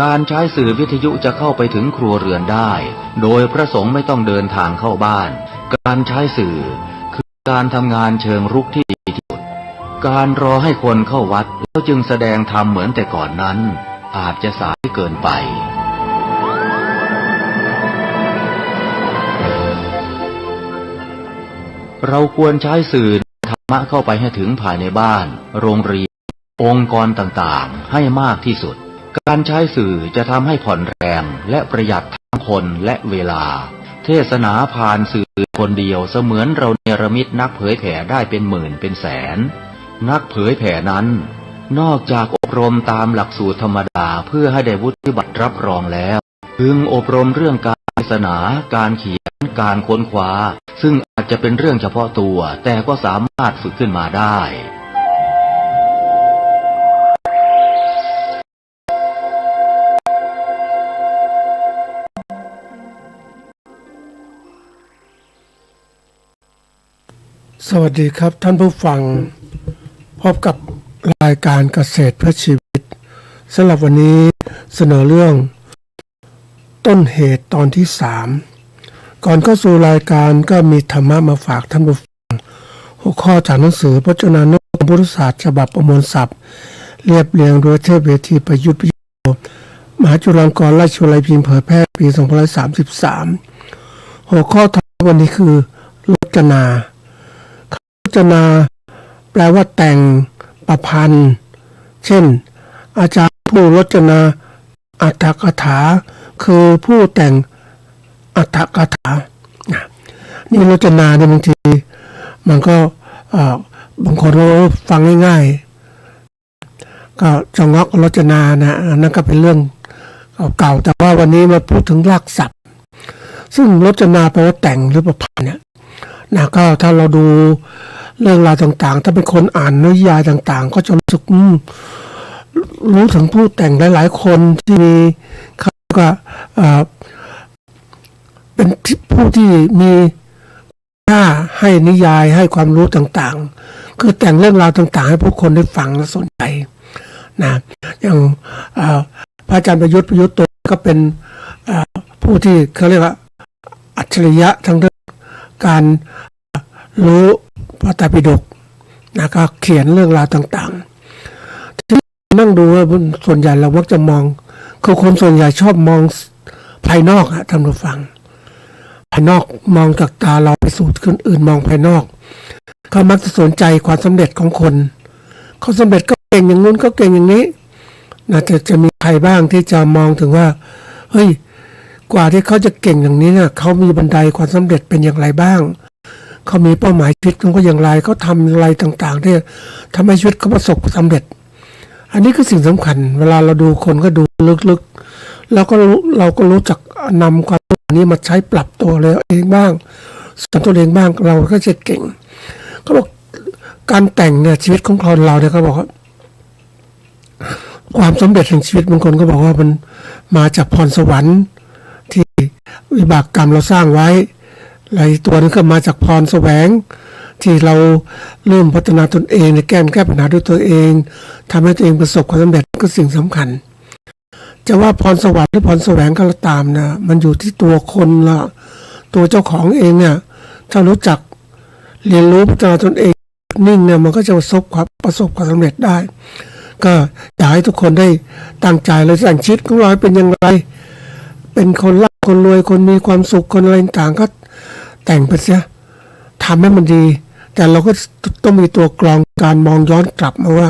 การใช้สื่อวิทยุจะเข้าไปถึงครัวเรือนได้โดยพระสงฆ์ไม่ต้องเดินทางเข้าบ้านการใช้สื่อคือการทำงานเชิงรุกที่ดีที่สุดการรอให้คนเข้าวัดแล้วจึงแสดงธรรมเหมือนแต่ก่อนนั้นอาจจะสายเกินไปเราควรใช้สื่อธรรมะเข้าไปให้ถึงภายในบ้านโรงเรียนองค์กรต่างๆให้มากที่สุดการใช้สื่อจะทำให้ผ่อนแรงและประหยัดทั้งคนและเวลาเทศนาผ่านสื่อคนเดียวเสมือนเราเนรมิตนักเผยแผ่ได้เป็นหมื่นเป็นแสนนักเผยแผ่นั้นนอกจากอบรมตามหลักสูตรธรรมดาเพื่อให้ได้วุฒิบัตรรับรองแล้วพึงอบรมเรื่องการเทศนาการเขียนการค้นคว้าซึ่งอาจจะเป็นเรื่องเฉพาะตัวแต่ก็สามารถฝึกขึ้นมาได้สวัสดีครับท่านผู้ฟังพบกับรายการเกษตรเพื่อชีวิตสำหรับวันนี้เสนอเรื่องต้นเหตุตอนที่3ก่อนเข้าสู่รายการก็มีธรรมะมาฝากท่านผู้ฟังหัวข้อจากหนังสือพจนานุกรมพุทธศาสตร์ฉบับประมวลศัพท์เรียบเรียงโดยเทพเวทีประยุทธ์มหาจุฬาลงกรณราชวิทยาลัยพิมพ์เผยแพร่ปี2533หัวข้อทั้งวันนี้คือรจนารจนาแปลว่าแต่งประพันธ์เช่นอาจารย์ผู้รจนาอรรถกถาคือผู้แต่งอรรถกถานี่รจนาเนี่ยบางทีมันก็บางคนเราฟังง่ายๆก็จงอกรจนานะนั่นก็เป็นเรื่องเก่าแต่ว่าวันนี้มาพูดถึงรากศัพท์ซึ่งรจนาแปลว่าแต่งหรือประพันธ์เนี่ยนะก็ถ้าเราดูเรื่องราวต่างๆถ้าเป็นคนอ่านนิยายต่างๆก็จะรู้สึกรู้ถึงผู้แต่งหลายๆคนที่มีเขาก็เป็นผู้ที่มีค่าให้นิยายให้ความรู้ต่างๆคือแต่งเรื่องราวต่างๆให้ผู้คนได้ฟังและสนใจนะอย่างพระอาจารย์ประยุทธ์โตก็เป็นผู้ที่เขาเรียกว่าอัจฉริยะทั้งเรื่องการรู้พระไตรปิฎกนะก็เขียนเรื่องราวต่างๆที่นั่งดูว่าส่วนใหญ่เรามักจะมองคือคนส่วนใหญ่ชอบมองภายนอกอะท่านผู้ฟังภายนอกมองจากตาเราไปสู่คนอื่นมองภายนอกเขามักจะสนใจความสำเร็จของคนเขาสำเร็จก็เก่งอย่างนู้นก็เก่งอย่างนี้นะจะมีใครบ้างที่จะมองถึงว่าเฮ้ยกว่าที่เขาจะเก่งอย่างนี้เนี่ยเขามีบันไดความสำเร็จเป็นอย่างไรบ้างเขามีเป้าหมายชีวิตของเขาอย่างไรเขาทำอะไรต่างๆที่ทำให้ชีวิตเขาประสบความสำเร็จอันนี้คือสิ่งสำคัญเวลาเราดูคนก็ดูลึกๆแล้วก็เราก็รู้จักนำความรู้นี้มาใช้ปรับตัวเราเองบ้างสอนตัวเองบ้างเราก็จะเก่งเขาบอกการแต่งเนี่ยชีวิตของคนเราเนี่ยเขาบอกว่าความสำเร็จแห่งชีวิตบางคนก็บอกว่ามันมาจากพรสวรรค์ที่วิบากกรรมเราสร้างไว้หลายตัวนึงก็มาจากพรแสวงที่เราเริ่มพัฒนาตนเองในแก้ปัญหาด้วยตัวเองทำให้ตัวเองประสบความสำเร็จก็สิ่งสำคัญจะว่าพรสวรรค์หรือพรแสวงก็ตามนะมันอยู่ที่ตัวคนละตัวเจ้าของเองเนี่ยถ้ารู้จักเรียนรู้พัฒนาตนเองนิ่งเนี่ยมันก็จะประสบความสำเร็จได้ก็อยากให้ทุกคนได้ตั้งใจเลยแต่งชีวิตของเราเป็นอย่างไรเป็นคนร่ำคนรวยคนมีความสุขคนอะไรต่างก็แต่งไปเสียทำให้มันดีแต่เราก็ต้องมีตัวกรองการมองย้อนกลับมาว่า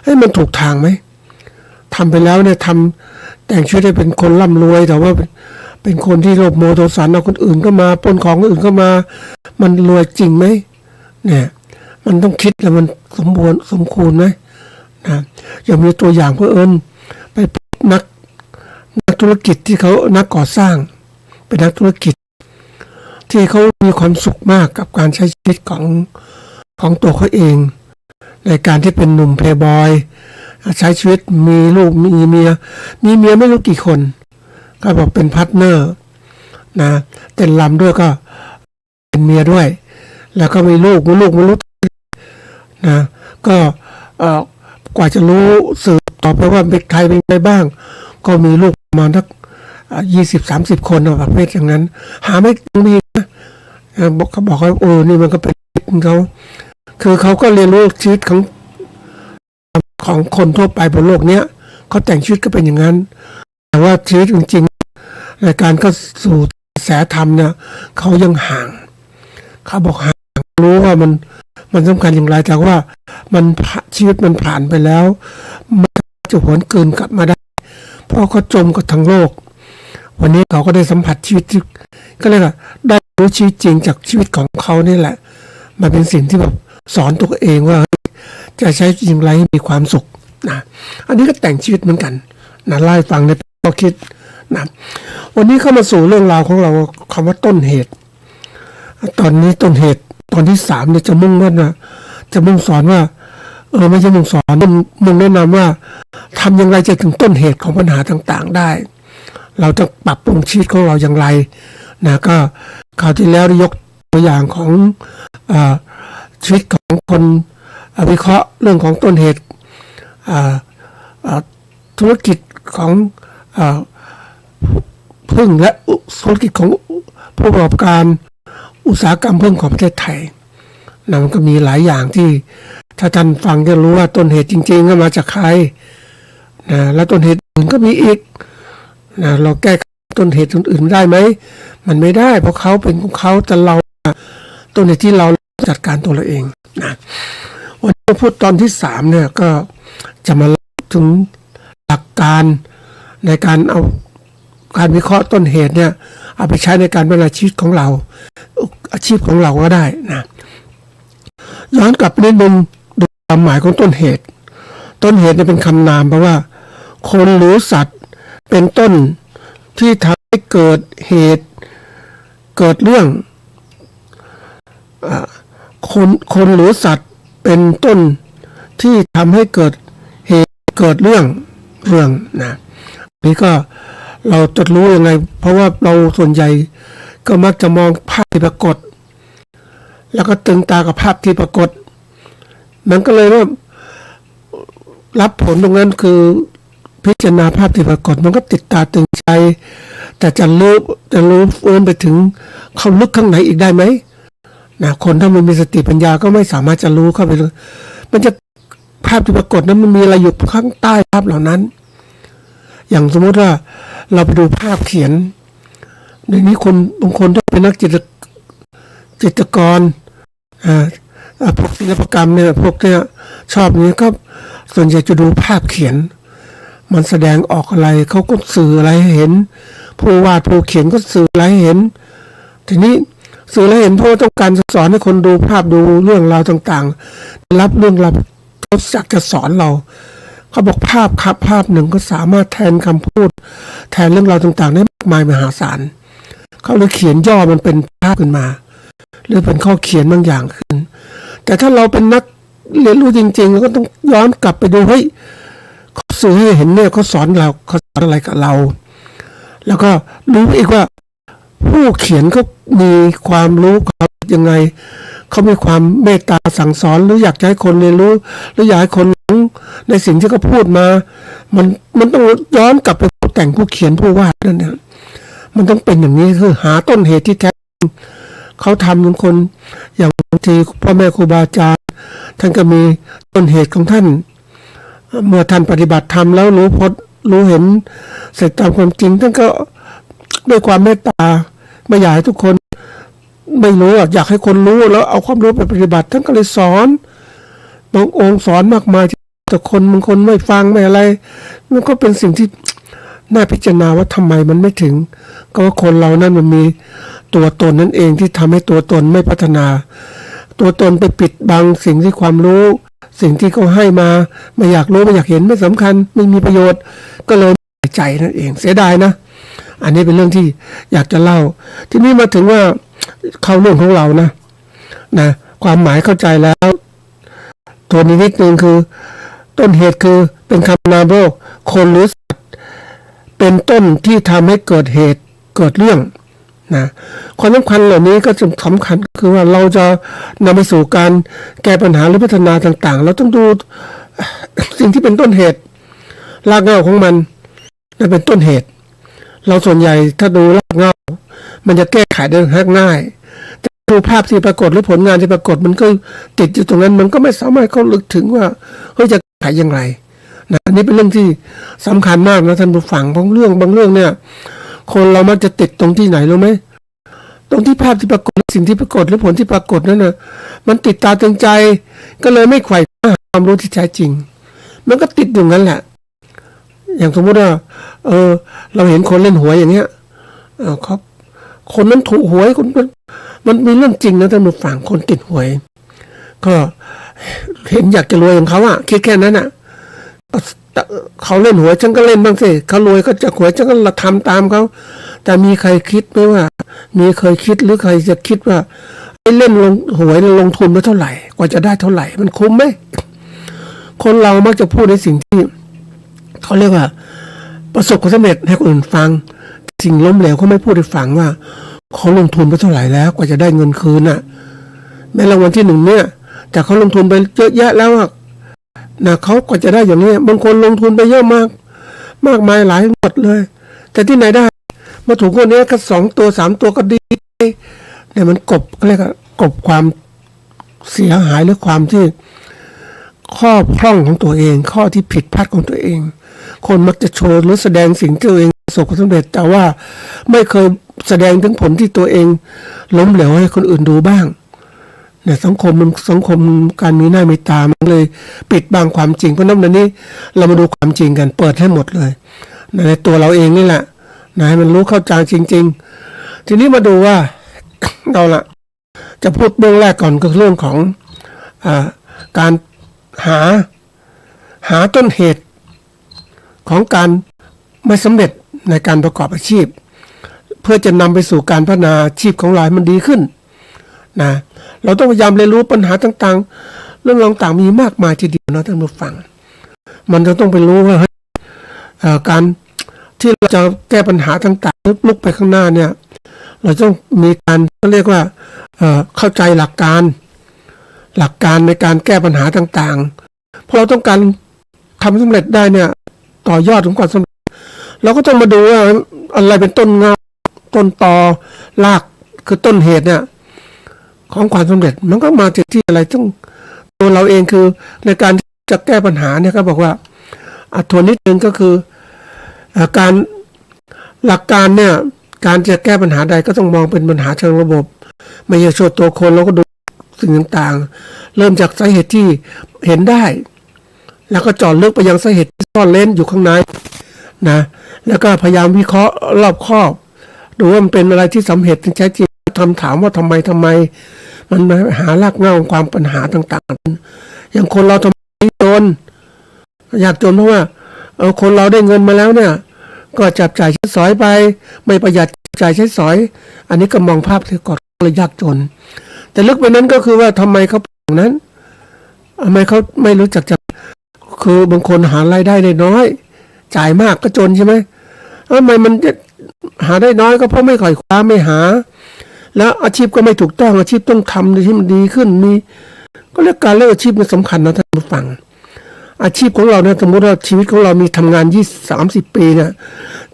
เฮ้ยมันถูกทางไหมทำไปแล้วเนี่ยแต่งชีวิตได้เป็นคนร่ำรวยแต่ว่าเป็นคนที่โลภโมโทสะเอาคนอื่นก็มาปล้นของคนอื่นก็มามันรวยจริงไหมเนี่ยมันต้องคิดแล้วมันสมควรไหมนะอย่างมีตัวอย่างเพื่อไปนักธุรกิจที่เขานักก่อสร้างเป็นนักธุรกิจที่เขามีความสุขมากกับการใช้ชีวิตของตัวเขาเองในการที่เป็นหนุ่มเพลย์บอยใช้ชีวิตมีลูกมีเมียไม่รู้กี่คนก็บอกเป็นพาร์ทเนอร์นะเต้นรำด้วยก็เป็นเมียด้วยแล้วก็มีลูกไม่รู้นะก็กว่าจะรู้สืบต่อไปว่าเป็นใครเป็นใครบ้าง ก็มีลูกประมาณสัก20-30 คนประเภทอย่างนั้น หาไม่มีนะเขาบอกว่านี่มันก็เป็นเขาคือเขาก็เรียนรู้ชีวิตของคนทั่วไปบนโลกเนี้ยเขาแต่งชีวิตก็เป็นอย่างนั้นแต่ว่าชีวิตจริงๆในการก็สู่กระแสธรรมเนี่ยเขายังห่างเขาบอกห่างรู้ว่ามันสำคัญอย่างไรแต่ว่ามันชีวิตมันผ่านไปแล้วมันจะหวนคืนกลับมาได้เพราะเขาจมกับทั้งโลกวันนี้เขาก็ได้สัมผัสชีวิตที่ก็เลยได้รู้ชีวิตจริงจากชีวิตของเขานี่แหละมันเป็นสิ่งที่แบบสอนตัวเองว่าจะใช้อย่างไรให้มีความสุขนะอันนี้ก็แต่งชีวิตเหมือนกันนะไล่ฟังในก็คิดนะวันนี้เข้ามาสู่เรื่องราวของเราคำว่าต้นเหตุตอนนี้ต้นเหตุตอนที่3เนี่ยจะมุ่งว่าจะมุ่งสอนว่าไม่ใช่มุ่งสอนมุ่งแนะนำว่าทำอย่างไรจะถึงต้นเหตุของปัญหาต่างๆได้เราจะปรับปรุงชีวิตของเราอย่างไรนะก็คราวที่แล้วได้ยกตัวอย่างของชีวิตของคนวิเคราะห์เรื่องของต้นเหตุธุรกิจของพึ่งและธุรกิจของผู้ประกอบการอุตสาหกรรมพึ่งของประเทศไทยนะมันก็มีหลายอย่างที่ถ้าท่านฟังจะรู้ว่าต้นเหตุจริงๆก็มาจากใครนะแล้วต้นเหตุอื่นก็มีอีกนะเราแก้ต้นเหตุอื่นได้ไหมมันไม่ได้เพราะเขาเป็นของเขาแต่เราต้นเหตุที่เราจัดการตัวเราเองนะวันนี้พูดตอนที่3เนี่ยก็จะมาเล่าถึงหลักการในการเอาการวิเคราะห์ต้นเหตุเนี่ยเอาไปใช้ในการพัฒนาชีวิตของเราอาชีพของเราก็ได้นะย้อนกลับไปนิดนึงดูความหมายของต้นเหตุเนี่ยเป็นคำนามแปลว่าคนหรือสัตว์เป็นต้นที่ทำให้เกิดเหตุเกิดเรื่องคนหรือสัตว์เป็นต้นที่ทำให้เกิดเหตุเกิดเรื่องนะนี่ก็เราจะรู้ยังไงเพราะว่าเราส่วนใหญ่ก็มักจะมองภาพที่ปรากฏแล้วก็ตึงตากับภาพที่ปรากฏมันก็เลยว่ารับผลตรงนั้นคือพิจารณาภาพที่ปรากฏมันก็ติดตาตึงใจแต่จะรู้ไปถึงเขาลึกข้างในอีกได้ไหมนะคนถ้ามันมีสติปัญญาก็ไม่สามารถจะรู้เข้าไปเลยมันจะภาพที่ปรากฏนั้นมันมีอะไรอยู่ข้างใต้ภาพเหล่านั้นอย่างสมมติว่าเราไปดูภาพเขียนในนี้คนบางคนถ้าเป็นนักจิตรกรพวกศิลปกรรมเนี่ยพวกเนี่ยชอบนี้ก็ส่วนใหญ่จะดูภาพเขียนมันแสดงออกอะไรเขาก็สื่ออะไรให้เห็นผู้วาดผู้เขียนก็สื่ออะไรให้เห็นทีนี้สื่ออะไรเห็นเพราะต้องการสอนให้คนดูภาพดูเรื่องราวต่างๆรับเรื่องราวเขาอยากจะสอนเราเขาบอกภาพครับภาพหนึ่งก็สามารถแทนคำพูดแทนเรื่องราวต่างๆได้มากมายมหาศาลเขาเลยเขียนย่อมันเป็นภาพขึ้นมาหรือเป็นข้อเขียนบางอย่างขึ้นแต่ถ้าเราเป็นนักเรียนรู้จริงๆเราก็ต้องย้อนกลับไปดูเฮ้ยเขาสื่อให้เห็นเนี่ยเขาสอนเราเขาสอนอะไรกับเราแล้วก็รู้อีกว่าผู้เขียนเขามีความรู้เขายังไงเขามีความเมตตาสั่งสอนหรืออยากให้คนเรียนรู้หรืออยากให้คนรู้ในสิ่งที่เขาพูดมามันต้องย้อนกลับไปผู้แต่งผู้เขียนผู้วาดนั่นเนี่ยมันต้องเป็นอย่างนี้คือหาต้นเหตุที่แท้เขาทำเป็นคนอย่างบางทีพ่อแม่ครูบาอาจารย์ท่านก็มีต้นเหตุของท่านเมื่อท่านปฏิบัติธรรมแล้วรู้เห็นเสร็จตามความจริงท่านก็ด้วยความเมตตาไม่อยากให้ทุกคนไม่รู้อยากให้คนรู้แล้วเอาความรู้ไปปฏิบัติท่านก็เลยสอนบางองค์สอนมากมายแต่คนบางคนไม่ฟังไม่อะไรมันก็เป็นสิ่งที่น่าพิจารณาว่าทำไมมันไม่ถึงก็ว่าคนเรานั้นมันมีตัวตนนั่นเองที่ทำให้ตัวตนไม่พัฒนาตัวตนไปปิดบังสิ่งที่ความรู้สิ่งที่เขาให้มาไม่อยากรู้ไม่อยากเห็นไม่สำคัญไม่มีประโยชน์ก็เลยไม่ใส่ใจนั่นเองเสียดายนะอันนี้เป็นเรื่องที่อยากจะเล่าทีนี้มาถึงว่าเข้าเรื่องของเรานะความหมายเข้าใจแล้วตัวนี้นิดนึงคือต้นเหตุคือเป็นคำนามโลกคนหรือสัตว์เป็นต้นที่ทำให้เกิดเหตุเกิดเรื่องนะความสำคัญเหล่านี้ก็สำคัญคือว่าเราจะนำไปสู่การแก้ปัญหาหรือพัฒนาต่างๆเราต้องดูสิ่งที่เป็นต้นเหตุรากเหง้าของมัน นั่นเป็นต้นเหตุเราส่วนใหญ่ถ้าดูรากเหง้ามันจะแก้ไขได้ง่ายแต่ดูภาพที่ปรากฏหรือผลงานที่ปรากฏมันก็ติดอยู่ตรงนั้นมันก็ไม่สามารถเข้าลึกถึงว่าเฮ้ยจะแก้ไขอย่างไรนะอันนี้เป็นเรื่องที่สำคัญมากนะท่านผู้ฟังบางเรื่องเนี่ยคนเรามักจะติดตรงที่ไหนรู้ไหมตรงที่ภาพที่ปรากฏสิ่งที่ปรากฏหรือผลที่ปรากฏนั่นนะมันติดตาตึงใจก็เลยไม่ไขว่คว้าหาความรู้ที่แท้จริงมันก็ติดอยู่งั้นแหละอย่างสมมติว่าเราเห็นคนเล่นหวยอย่างเงี้ยครับคนนั้นถูกหวยคนมันมีเรื่องจริงนะท่านผู้ฟังคนติดหวย ก็เห็นอยากจะรวยของเขาอ่ะคิดแค่นั้นอ่ะเขาเล่นหวยฉันก็เล่นบ้างสิเขารวยก็จะหวยฉันก็ทำตามเขาแต่มีใครคิดไหมว่ามีเคยคิดหรือใครจะคิดว่าเล่นลงหวยลงทุนไปเท่าไหร่กว่าจะได้เท่าไหร่มันคุ้มไหมคนเรามักจะพูดในสิ่งที่เขาเรียกว่าประสบความสำเร็จให้คนอื่นฟังสิ่งล้มเหลวเขาไม่พูดให้ฟังว่าเขาลงทุนไปเท่าไหร่แล้วกว่าจะได้เงินคืนน่ะในรางวัลที่1เนี่ยแต่เขาลงทุนไปเยอะแยะแล้วนะเขากว่าจะได้อย่างนี้บางคนลงทุนไปเยอะมากมายหลายหมดเลยแต่ที่ไหนได้มาถูกคนนี้แค่2 ตัว 3 ตัวก็ดีเนี่ยมันเรียกว่ากบความเสียหายหรือความที่ข้อพร่องของตัวเองข้อที่ผิดพลาดของตัวเองคนมักจะโชว์หรือแสดงสิ่งที่ตัวเองประสบความสำเร็จแต่ว่าไม่เคยแสดงถึงผลที่ตัวเองล้มเหลวให้คนอื่นดูบ้างเนี่ยสังคมการมีหน้ามีตามันเลยปิดบังความจริงเพราะนั้นนี้เรามาดูความจริงกันเปิดให้หมดเลยในตัวเราเองนี่แหละนะให้มันรู้เข้าใจจริงๆทีนี้มาดูว่าเราละจะพูดเบื้องแรกก่อนก็เรื่องของการหาต้นเหตุของการไม่สำเร็จในการประกอบอาชีพเพื่อจะนำไปสู่การพัฒนาอาชีพของเราให้มันดีขึ้นนะเราต้องพยายามเรียนรู้ปัญหาต่างๆเรื่องต่างๆมีมากมายทีเดียวนะท่านผู้ฟังมันจะต้องไปรู้ว่าการที่เราจะแก้ปัญหาต่างๆลุกไปข้างหน้าเนี่ยเราต้องมีการเรียกว่าเข้าใจหลักการในการแก้ปัญหาต่างๆเพราะเราต้องการทำสำเร็จได้เนี่ยต่อยอดของความสำเร็จเราก็ต้องมาดูว่าอะไรเป็นต้นเงาต้นตอรากคือต้นเหตุเนี่ยของความสำเร็จมันก็มาจากที่อะไรต้องตัวเราเองคือในการจะแก้ปัญหาเนี่ยก็บอกว่าทวนนิดนึงก็คือการหลักการเนี่ยการจะแก้ปัญหาใดก็ต้องมองเป็นปัญหาเชิงระบบไม่ใช่โทษตัวคนเราก็ดูสิ่งต่างๆเริ่มจากสาเหตุที่เห็นได้แล้วก็เจาะลึกไปยังสาเหตุที่ซ่อนเร้นอยู่ข้างในนะแล้วก็พยายามวิเคราะห์รอบคอบดูว่ามันเป็นอะไรที่สาเหตุที่แท้จริงถามว่าทำไมมันหารากเหง้าของความปัญหาต่างๆอย่างคนเราทำไมจนอยากจนเพราะว่าคนเราได้เงินมาแล้วเนี่ยก็จับจ่ายใช้สอยไปไม่ประหยัดจ่ายใช้สอยอันนี้ก็มองภาพที่ก่อนเลยยากจนแต่ลึกไปนั้นก็คือว่าทำไมเขาเป็นอย่างนั้นทำไมเขาไม่รู้จักจะคือบางคนหารายได้น้อยจ่ายมากก็จนใช่ไหมทำไมมันหาได้น้อยก็เพราะไม่ค่อยคว้าไม่หาแล้วอาชีพก็ไม่ถูกต้องอาชีพต้องทำที่มันดีขึ้นมีก็เรื่องการเลือกอาชีพมันสำคัญนะท่านผู้ฟังอาชีพของเราเนี่ยสมมติว่าชีวิตของเรามีทำงาน30 ปีเนี่ย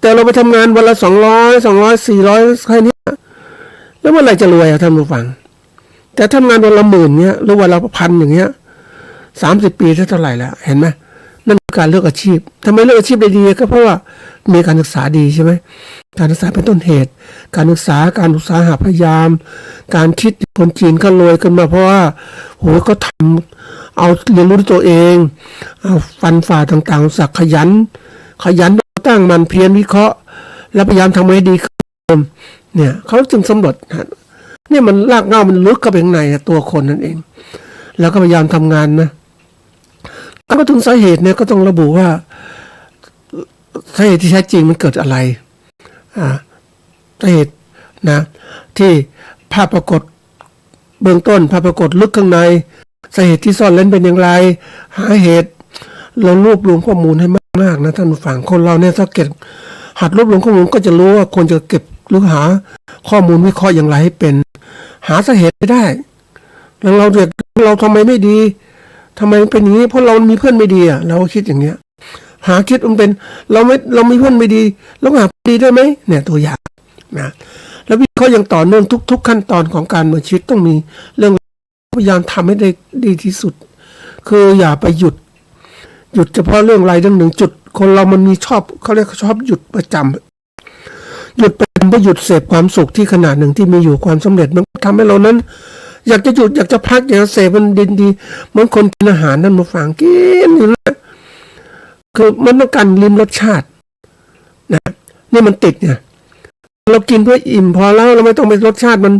แต่เราไปทำงานวันละ200 400แค่นี้แล้วเมื่อไหร่จะรวยท่านผู้ฟังแต่ทำงานวันละ10,000เงี้ยหรือวันละ1,000อย่างเงี้ย30 ปีเท่าไหร่แล้วเห็นไหมนั่นคือการเลือกอาชีพทำไมเลือกอาชีพได้ดีก็เพราะว่ามีการศึกษาดีใช่ไหมการศึกษาเป็นต้นเหตุการศึกษาการอุตสาหะพยายามการคิดคนจีนก็รวยกันมาเพราะว่าโหก็ทำเอาเรียนรู้ด้วยตัวเองเอาฟันฝ่าต่างๆสักขยันตั้งมันเพียรวิเคราะห์และพยายามทำให้ดีขึ้นเนี่ยเขาจึงสำรวจเนี่ยมันรากเหง้ามันลึกเข้าไปข้างในตัวคนนั่นเองแล้วก็พยายามทำงานนะถ้ามาถึงสาเหตุเนี่ยก็ต้องระบุว่าสาเหตุที่แท้จริงมันเกิดอะไรสาเหตุนะที่ภาพปรากฏเบื้องต้นภาพปรากฏลึกข้างในสาเหตุที่ซ่อนเร้นเป็นอย่างไรหาเหตุเรารวบรวมข้อมูลให้มากๆนะท่านผู้ฟังคนเราเนี่ยถ้าเก็บหัดรวบรวมข้อมูลก็จะรู้ว่าควรจะเก็บหรือหาข้อมูลวิเคราะห์อย่างไรให้เป็นหาสาเหตุไม่ได้แล้วเราทำไมไม่ดีทำไมเป็นอย่างนี้เพราะเรามีเพื่อนไม่ดีเราก็คิดอย่างเนี้ย หาคิดมันเป็นเราไม่เพื่อนไม่ดีเราหาดีได้ไหมเนี่ยตัวอย่างนะแล้ววิเคราะห์อย่างต่อเนื่องทุกขั้นตอนของการดำเนินชีวิตต้องมีเรื่องพยายามทำให้ได้ดีที่สุดคืออย่าไปหยุดเฉพาะเรื่องอะไรเรื่องหนึ่งจุดคนเรามันมีชอบเขาเรียกชอบหยุดประจำหยุดประจำเพื่อหยุดเสพความสุขที่ขนาดหนึ่งที่มีอยู่ความสำเร็จมันทำให้เรานั้นอยากจะหยุดอยากจะพักอยากจะเสพมันดีเหมือนคนกินอาหารนั่นมาฟังกินอยู่แล้วคือมันต้องการลิ้มรสชาตินะนี่มันติดเนี่ยเรากินเพื่ออิ่มพอแล้วเราไม่ต้องไปรสชาติมัน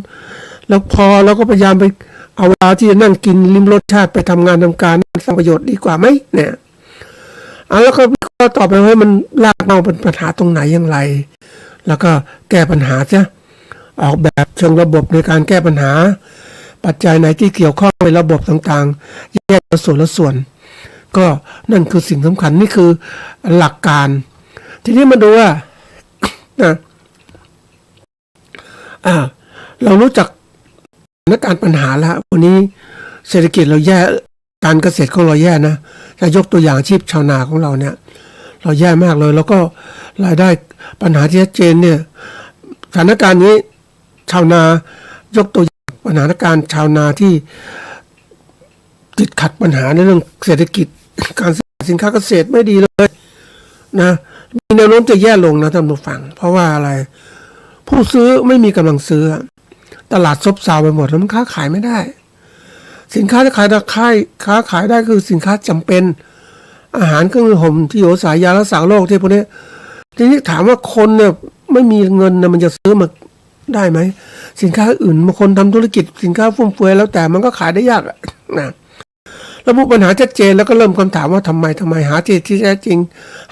แล้วพอเราก็พยายามไปเอาเวลาที่จะนั่งกินลิ้มรสชาติไปทำงานทำการสร้างประโยชน์ดีกว่าไหมเนี่ยแล้วก็วิเคราะห์ต่อไปให้มันรากเงาเป็นปัญหาตรงไหนอย่างไรแล้วก็แก้ปัญหาซะออกแบบเชิงระบบในการแก้ปัญหาปัจจัยไหนที่เกี่ยวข้องในระบบต่างๆแยกส่วนละส่วนก็นั่นคือสิ่งสำคัญนี่คือหลักการทีนี้มาดูว่านะเรารู้จักสถานการณ์ปัญหาแล้ววันนี้เศรษฐกิจเราแย่การเกษตรของเราแย่นะจะยกตัวอย่างอาชีพชาวนาของเราเนี่ยเราแย่มากเลยแล้วก็รายได้ปัญหาที่ชัดเจนเนี่ยสถานการณ์นี้ชาวนายกตัวอย่างปัญหาการชาวนาที่ติดขัดปัญหาในเรื่องเศรษฐกิจการสินค้าเกษตรไม่ดีเลยนะมีแนวโน้มจะแย่ลงนะท่านผู้ฟังเพราะว่าอะไรผู้ซื้อไม่มีกำลังซื้อตลาดซบเซาไปหมดแล้วมันค้าขายไม่ได้สินค้าที่ขายได้ค้าขายได้คือสินค้าจำเป็นอาหารเครื่องดื่มห่มที่อยู่อาศัยยารักษาโรคที่พวกนี้ทีนี้ถามว่าคนเนี่ยไม่มีเงินนะมันจะซื้อมาได้ไหมสินค้าอื่นบางคนทำธุรกิจสินค้าฟุ่มเฟือยแล้วแต่มันก็ขายได้ยากนะระบุปัญหาชัดเจนแล้วก็เริ่มคำถามว่าทำไมหาที่แท้จริง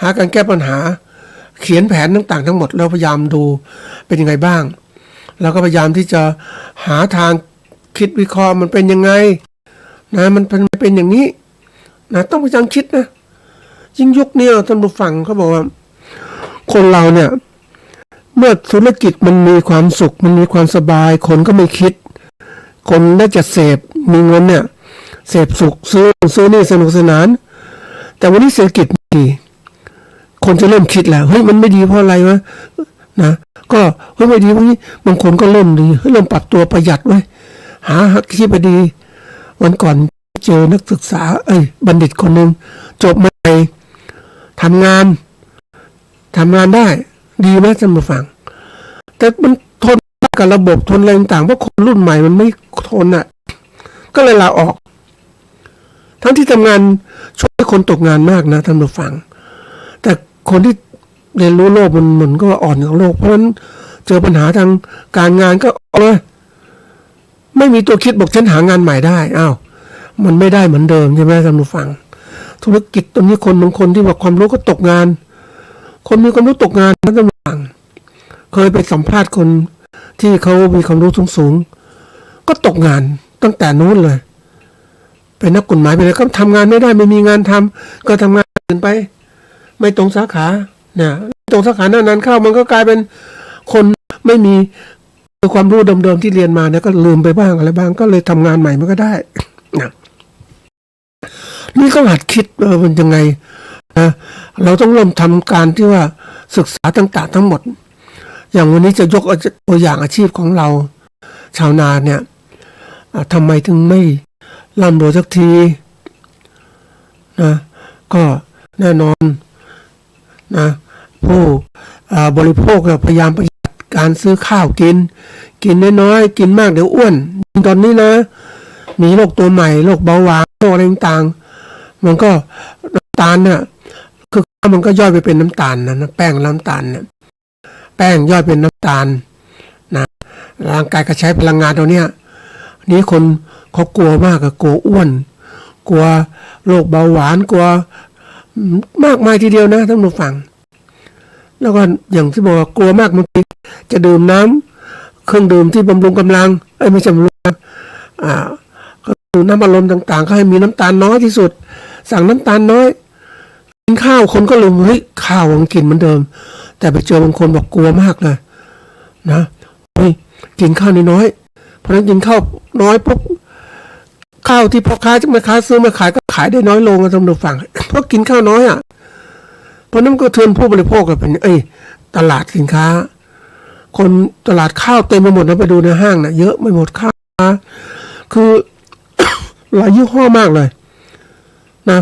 หาการแก้ปัญหาเขียนแผนต่างๆทั้งหมดแล้วพยายามดูเป็นยังไงบ้างแล้วก็พยายามที่จะหาทางคิดวิเคราะห์มันเป็นยังไงนะมันเป็นอย่างนี้นะต้องพยายามคิดนะยิ่งยุคนี้ท่านผู้ฟังเขาบอกว่าคนเราเนี่ยเมื่อธุรกิจมันมีความสุขมันมีความสบายคนก็ไม่คิดคนน่าจะเสพมีเงินเนี่ยเสพสุขซื้อนี่สนุกสนานแต่วันนี้เศรษฐกิจไม่ดีคนจะเริ่มคิดแล้วเฮ้ยมันไม่ดีเพราะอะไรวะนะก็เฮ้ยไม่ดีพวกนี้บางคนก็เริ่มดีเริ่มปรับตัวประหยัดไว้หาที่ไปดีวันก่อนเจอนักศึกษาบัณฑิตคนหนึ่งจบใหม่ทำงานได้ดีไหมท่านผู้ฟังแต่มันทนกับระบบทนอะไรต่างๆเพราะคนรุ่นใหม่มันไม่ทนก็เลยลาออกทั้งที่ทำงานช่วยคนตกงานมากนะท่านผู้ฟังแต่คนที่เรียนรู้โลกมันก็อ่อนกับโลกเพราะฉะนั้นเจอปัญหาทางการงานก็ไม่มีตัวคิดบอกฉันหางานใหม่ได้มันไม่ได้เหมือนเดิมใช่ไหมท่านผู้ฟังธุรกิจตรงนี้คนบางคนที่ว่าความรู้ก็ตกงานคนมีความรู้ตกงานนะท่านผู้ฟังเคยไปสัมภาษณ์คนที่เขามีความรู้สูงก็ตกงานตั้งแต่นู้นเลยเป็นนักกฎหมายไปเลยก็ทำงานไม่ได้ไม่มีงานทำก็ทำงานอื่นไปไม่ตรงสาขาเนี่ยตรงสาขานั้นเข้ามันก็กลายเป็นคนไม่มีความรู้เดิมๆที่เรียนมาเนี่ยก็ลืมไปบ้างอะไรบ้างก็เลยทำงานใหม่มันก็ได้นะนี่ก็หัดคิดมันยังไงนะเราต้องเริ่มทำการที่ว่าศึกษาต่างๆทั้งหมดอย่างวันนี้จะยกตัวอย่างอาชีพของเราชาวนาเนี่ยทำไมถึงไม่ร่ำรวยสักทีนะก็แน่นอนนะผู้บริโภคพยายามประหยัดการซื้อข้าวกินน้อยๆกินมากเดี๋ยวอ้วนตอนนี้นะมีโรคตัวใหม่โรคเบาหวานโรคอะไรต่างๆมันก็น้ำตาลเนี่ยคือมันก็ย่อยไปเป็นน้ำตาลนะแป้งน้ำตาลเนี่ยแป้งย่อยเป็นน้ำตาลนะร่างกายก็ใช้พลังงานตัวเนี้ยนี้คนเขากลัวมากกลัวอ้วนกลัวโรคเบาหวานกลัวมากมายทีเดียวนะท่านผู้ฟังแล้วก็อย่างที่บอกกลัวมากบางทีจะดื่มน้ำเครื่องดื่มที่บำรุงกำลังไม่ใช่บำรุงก็ดื่มน้ำอัดลมต่างๆก็ให้มีน้ำตาลน้อยที่สุดสั่งน้ำตาลน้อยกินข้าวคนก็ลืมเฮ้ยข้าวมันกินเหมือนเดิมแต่ไปเจอบางคนบอกกลัวมากเลยนะเฮ้ยกินข้าวน้อยเพราะฉะนั้นกินข้าวน้อยปุ๊บข้าวที่พ่อค้าจะมาค้าซื้อมาขายก็ขายได้น้อยลงนะท่านผู้ฟังเพราะกินข้าวน้อย เพราะนั้นก็เทือนผู้บริโภคกันเป็นตลาดสินค้าคนตลาดข้าวเต็มไปหมดนะไปดูในห้างนะเยอะไม่หมดข้าวคือ หลายยี่ห้อมากเลยนะ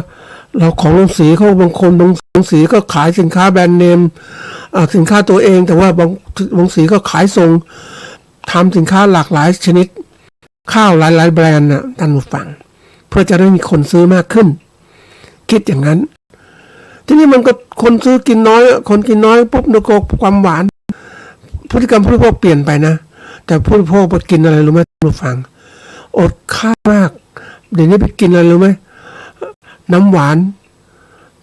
เราของโรงสีเขาบางคนบางโรงสีก็ขายสินค้าแบรนด์เนมสินค้าตัวเองแต่ว่าบางโรงสีก็ขายส่งทำสินค้าหลากหลายชนิดข้าวหลายๆแบรนด์นะท่านผู้ฟังเพื่อจะได้มีคนซื้อมากขึ้นคิดอย่างนั้นทีนี้มันก็คนซื้อกินน้อยคนกินน้อยปุ๊บนึกความหวานพฤติกรรมผู้บริโภคเปลี่ยนไปนะแต่ผู้บริโภคไปกินอะไรรู้ไหมท่านผู้ฟังอดข้าวมากเดี๋ยวนี้ไปกินอะไรรู้ไหมน้ำหวาน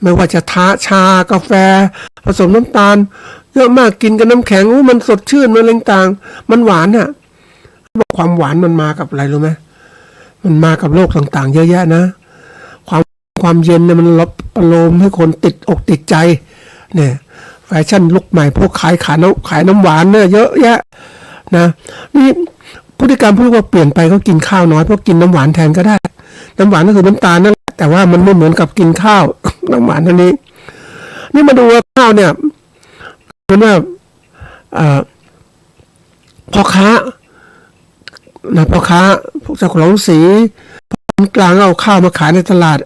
ไม่ว่าจะชากาแฟผสมน้ำตาลเยอะมากกินกับน้ำแข็งมันสดชื่นมันอะไรต่างมันหวานน่ะบอกความหวานมันมากับอะไรรู้ไหมมันมากับโรคต่างๆเยอะแยะนะความเย็นเนี่ยมันลบประโลมให้คนติดอกติดใจเนี่ยแฟชั่นลุคใหม่พวกขายน้ำหวานเนี่ยเยอะแยะนะนี่พฤติกรรมพวกว่าเปลี่ยนไปเขากินข้าวน้อยเพราะกินน้ำหวานแทนก็ได้น้ำหวานก็คือน้ำตาลนั่นแหละแต่ว่ามันไม่เหมือนกับกินข้าว น้ำหวานอันนี้นี่มาดูว่าข้าวเนี่ยมันว่าพ่อค้าพวกเจ้าของสีกลางเอาข้าวมาขายในตลาด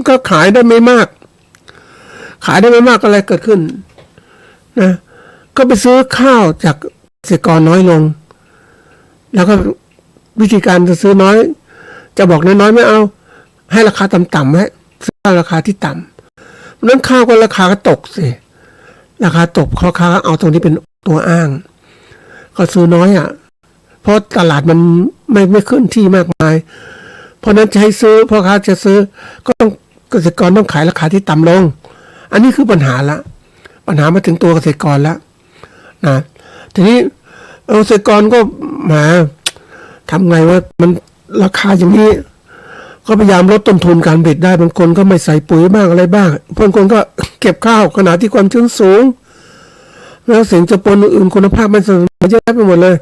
ก็ขายได้ไม่มากอะไรเกิดขึ้นนะก็ไปซื้อข้าวจากเกษตรกรน้อยลงแล้วก็วิธีการจะซื้อน้อยจะบอกน้อยไม่เอาให้ราคาต่ำๆไว้ซื้อราคาที่ต่ำเพราะนั้นข้าวก็ราคาก็ตกสิราคาตกพ่อค้าเอาตรงนี้เป็นตัวอ้างก็ซื้อน้อยเพราะตลาดมันไม่ขึ้นที่มากมายเพราะนั้นจะให้ซื้อพ่อค้าจะซื้อก็ต้องเกษตรกรต้องขายราคาที่ต่ำลงอันนี้คือปัญหามาถึงตัวเกษตรกรแล้วนะทีนี้เกษตรกรก็มาทำไงว่ามันราคาอย่างนี้ก็พยายามลดต้นทุนการผลิตได้บางคนก็ไม่ใส่ปุ๋ยบ้างอะไรบ้างบางคนก็เก็บข้าวขนาดที่ความชื้นสูงแล้วสิ่งจะปนอื่นคุณภาพไม่เสมอเยอะแยะไปหมดเลย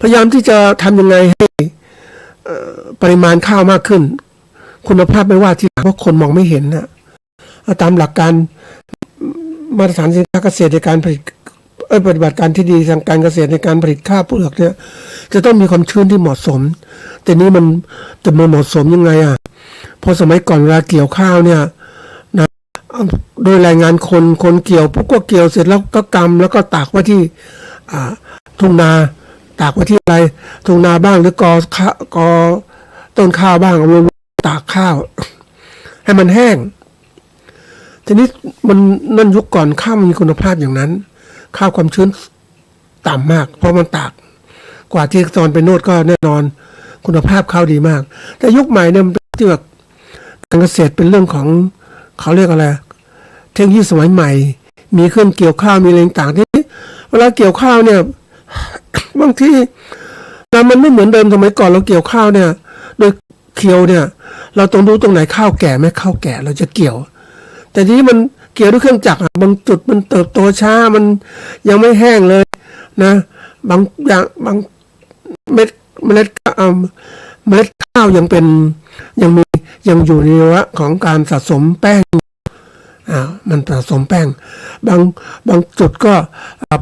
พยายามที่จะทำยังไงให้ปริมาณข้าวมากขึ้นคุณภาพไม่ว่าที่เพราะคนมองไม่เห็นนะตามหลักการมาตรฐานสินค้าเกษตรในการผลิตปฏิบัติการที่ดีทางการเกษตรในการผลิตข้าวเปลือกเนี่ยจะต้องมีความชื้นที่เหมาะสมแต่นี้มันจะมาเหมาะสมยังไงพอสมัยก่อนเวลาเกี่ยวข้าวเนี่ยนะโดยแรงงานคนเกี่ยวพวกก็เกี่ยวเสร็จแล้วก็กำแล้วก็ตากไว้ที่ทุ่งนาตากไว้ที่อะไรทุ่งนาบ้างหรือกอต้นข้าวบ้างเอาลงตากข้าวให้มันแห้งทีนี้มันนั่นยุคก่อนข้าวมันมีคุณภาพอย่างนั้นข้าวความชื้นต่ำมากเพราะมันตากกว่าที่ตอนไปโน่นก็แน่นอนคุณภาพข้าวดีมากแต่ยุคใหม่เนี่ยมันที่แบบการเกษตรเป็นเรื่องของเขาเรียกอะไรเทคโนโลยีสมัยใหม่มีเครื่องเกี่ยวข้าวมีอะไรต่างๆที่เวลาเกี่ยวข้าวเนี่ย บางทีมันไม่เหมือนเดิมสมัยก่อนเราเกี่ยวข้าวเนี่ยโดยเคียวเนี่ยเราต้องดูตรงไหนข้าวแก่ไหมข้าวแก่เราจะเกี่ยวแต่ทีนี้มันเกี่ยวด้วยเครื่องจักรบางจุดมันเติบโตช้ามันยังไม่แห้งเลยนะบางอย่างบางเมล็ดข้าวยังอยู่ในระยะของการสะสมแป้งมันสะสมแป้งบางจุดก็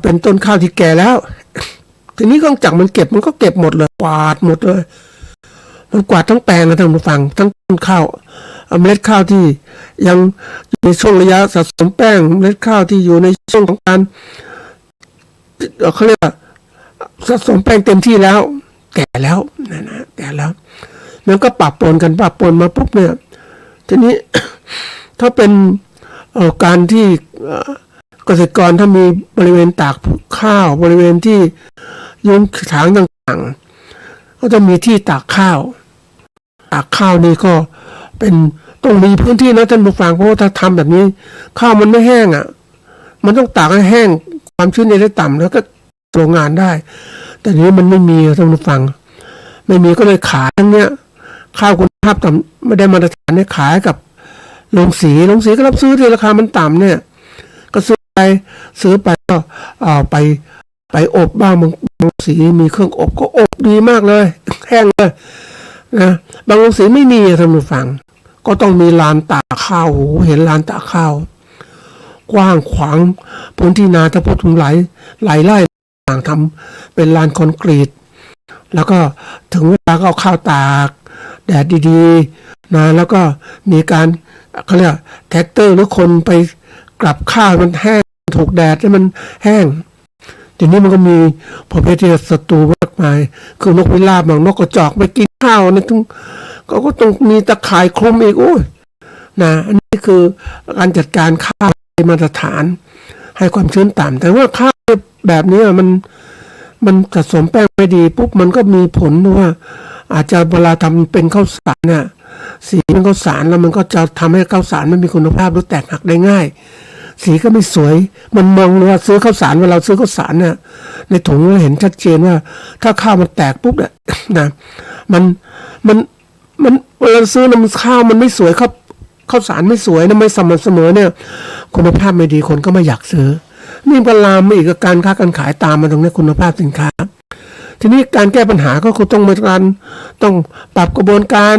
เป็นต้นข้าวที่แก่แล้วทีนี้เครื่องจักรมันเก็บหมดเลยกวาดหมดเลยมันกวาดทั้งแปลงนะท่านผู้ฟังทั้งต้นข้าวเมล็ดข้าวที่ยังอยู่ในช่วงระยะสะสมแป้งเมล็ดข้าวที่อยู่ในช่วงของการเขาเรียกว่าสะสมแป้งเต็มที่แล้วแก่แล้วนะแก่แล้วแล้วก็ปะปนมาปุ๊บเนี่ยทีนี้ ถ้าเป็นการที่เกษตรกรถ้ามีบริเวณตากข้าวบริเวณที่ยุ้งถางต่างๆก็จะมีที่ตากข้าวนี่ก็เป็นต้องมีพื้นที่นะท่านผู้ฟังเพราะว่าถ้าทำแบบนี้ข้าวมันไม่แห้งมันต้องตากให้แห้งความชื้นในระดับต่ำแล้วก็โรงงานได้แต่นี้มันไม่มีท่านผู้ฟังไม่มีก็เลยขายทั้งเนี้ยข้าวคุณภาพต่ำไม่ได้มาตรฐานเนี่ยขายกับโรงสีก็รับซื้อที่ราคามันต่ำเนี่ยก็ซื้อไปก็ไปอบบ้างบางโรงสีมีเครื่องอบก็อบดีมากเลยแห้งเลยนะบางโรงสีไม่มีท่านผู้ฟังก็ต้องมีลานตากข้าวเห็นลานตากข้าว กว้างขวางพื้นที่นาถ้าพูดถึงหลายไร่ต่างทำเป็นลานคอนกรีตแล้วก็ถึงเวลาก็เอาข้าวตากแดดดีๆนะแล้วก็มีการเขาเรียกแท็กเตอร์หรือคนไปกลับข้าวมันแห้งถูกแดดให้มันแห้งทีนี้มันก็มีประเภทที่ศัตรูมากมายคือนกพิราบบางนกกระจอกไปกินข้าวนี่ก็ต้องมีตะข่ายคลุมอีกโอ้ยนะอันนี้คือการจัดการข้าวมาตรฐานให้ความชื้นต่ำแต่ว่าข้าวแบบนี้มันสะสมแป้งไม่ดีปุ๊บมันก็มีผลว่าอาจจะเวลาทำเป็นข้าวสารเนี่ยสีมันข้าวสารแล้วมันก็จะทำให้ข้าวสารไม่มีคุณภาพหรือแตกหักได้ง่ายสีก็ไม่สวยมันมองว่าซื้อข้าวสารเวลาซื้อข้าวสารเนี่ยในถุงเราเห็นชัดเจนว่าถ้าข้าวมันแตกปุ๊บเนี่ยนะมันเวลาซื้อน้ำข้าวมันไม่สวยข้าวสารไม่สวยนะไม่สม่ำเสมอเนี่ยคุณภาพไม่ดีคนก็ไม่อยากซื้อนี่ก็ลามมาอีกการค้าการขายตามมาตรงนี้คุณภาพสินค้าทีนี้การแก้ปัญหาก็คือต้องปรับกระบวนการ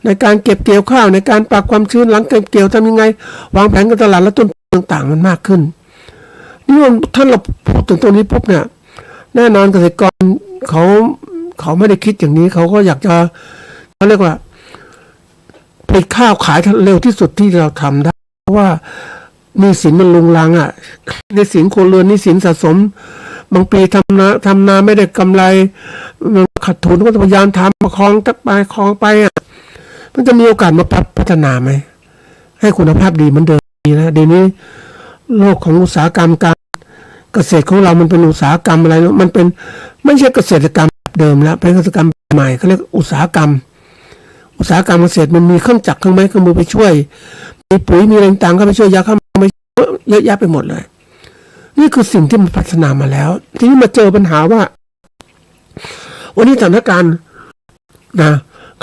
ในการเก็บเกี่ยวข้าวในการปรับความชื้นหลังเก็บเกี่ยวทำยังไงวางแผนการตลาดและต้นทุนต่างๆมันมากขึ้นนี่ท่านเราพูดถึงตรงนี้ปุ๊บเนี่ยแน่นอนเกษตรกรเขาไม่ได้คิดอย่างนี้เขาก็อยากจะเขาเรียกว่าผลิตข้าวขายเร็วที่สุดที่เราทำได้เพราะว่าหนี้สินมันลุงลังอ่ะหนี้สินครัวเรือนหนี้สินสะสมบางปีทำนาไม่ได้กำไรมันขาดทุนก็พยายามทำประคองไปอ่ะมันจะมีโอกาสมาพัฒนาไหมให้คุณภาพดีเหมือนเดิมนะเดี๋ยวนี้โลกของอุตสาหกรรมการเกษตรของเรามันเป็นอุตสาหกรรมอะไรมันเป็นไม่ใช่เกษตรกรรมแบบเดิมแล้วเป็นเกษตรกรรมใหม่เขาเรียกอุตสาหกรรมเกษตรมันมีเครื่องจักรเครื่องไม้เครื่องมือไปช่วยมีปุ๋ยมีอะไรต่างๆก็ไปช่วยยาฆ่าแมลงไปเยอะแยะไปหมดเลยนี่คือสิ่งที่มันพัฒนามาแล้วทีนี้มาเจอปัญหาว่าวันนี้สถานการณ์นะ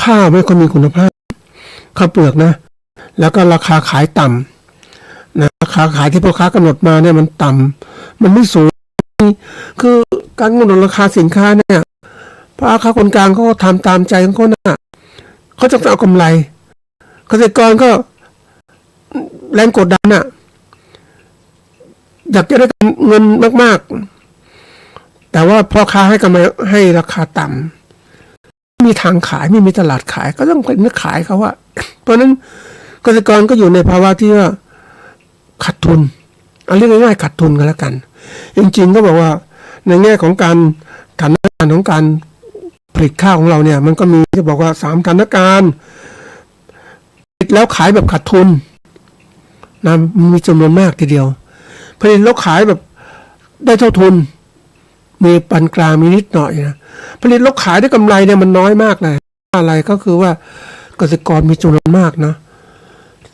ข้าวไม่ค่อยมีคุณภาพข้าวเปลือกนะแล้วก็ราคาขายต่ำนะราคาขายที่พ่อค้ากำหนดมาเนี่ยมันต่ำมันไม่สูงคือการกำหนดราคาสินค้าเนี่ยพ่อค้าคนกลางเขาก็ทำตามใจของเขาน่ะเขาจะเอากำไรเกษตรกรก็แรงกดดันน่ะอยากจะได้เงินมากๆแต่ว่าพ่อค้าให้กำไรให้ราคาต่ำไม่มีทางขายไม่มีตลาดขายก็ต้องเป็นนักขายเขาว่าเพราะนั้นเกษตรกรก็อยู่ในภาวะที่ว่าขาดทุนเอาเรียกง่ายๆขาดทุนกันแล้วกันจริงๆก็บอกว่าในแง่ของการฐานะของการผลิตข้าวของเราเนี่ยมันก็มีจะบอกว่า3สถานการณ์ผลิตแล้วขายแบบขาดทุนนะมีจำนวนมากทีเดียวผลิตแล้วขายแบบได้เท่าทุนมีปานกลางมีนิดหน่อยนะผลิตแล้วขายได้กำไรเนี่ยมันน้อยมากเลยอะไรก็คือว่าเกษตรกรมีจำนวนมากนะ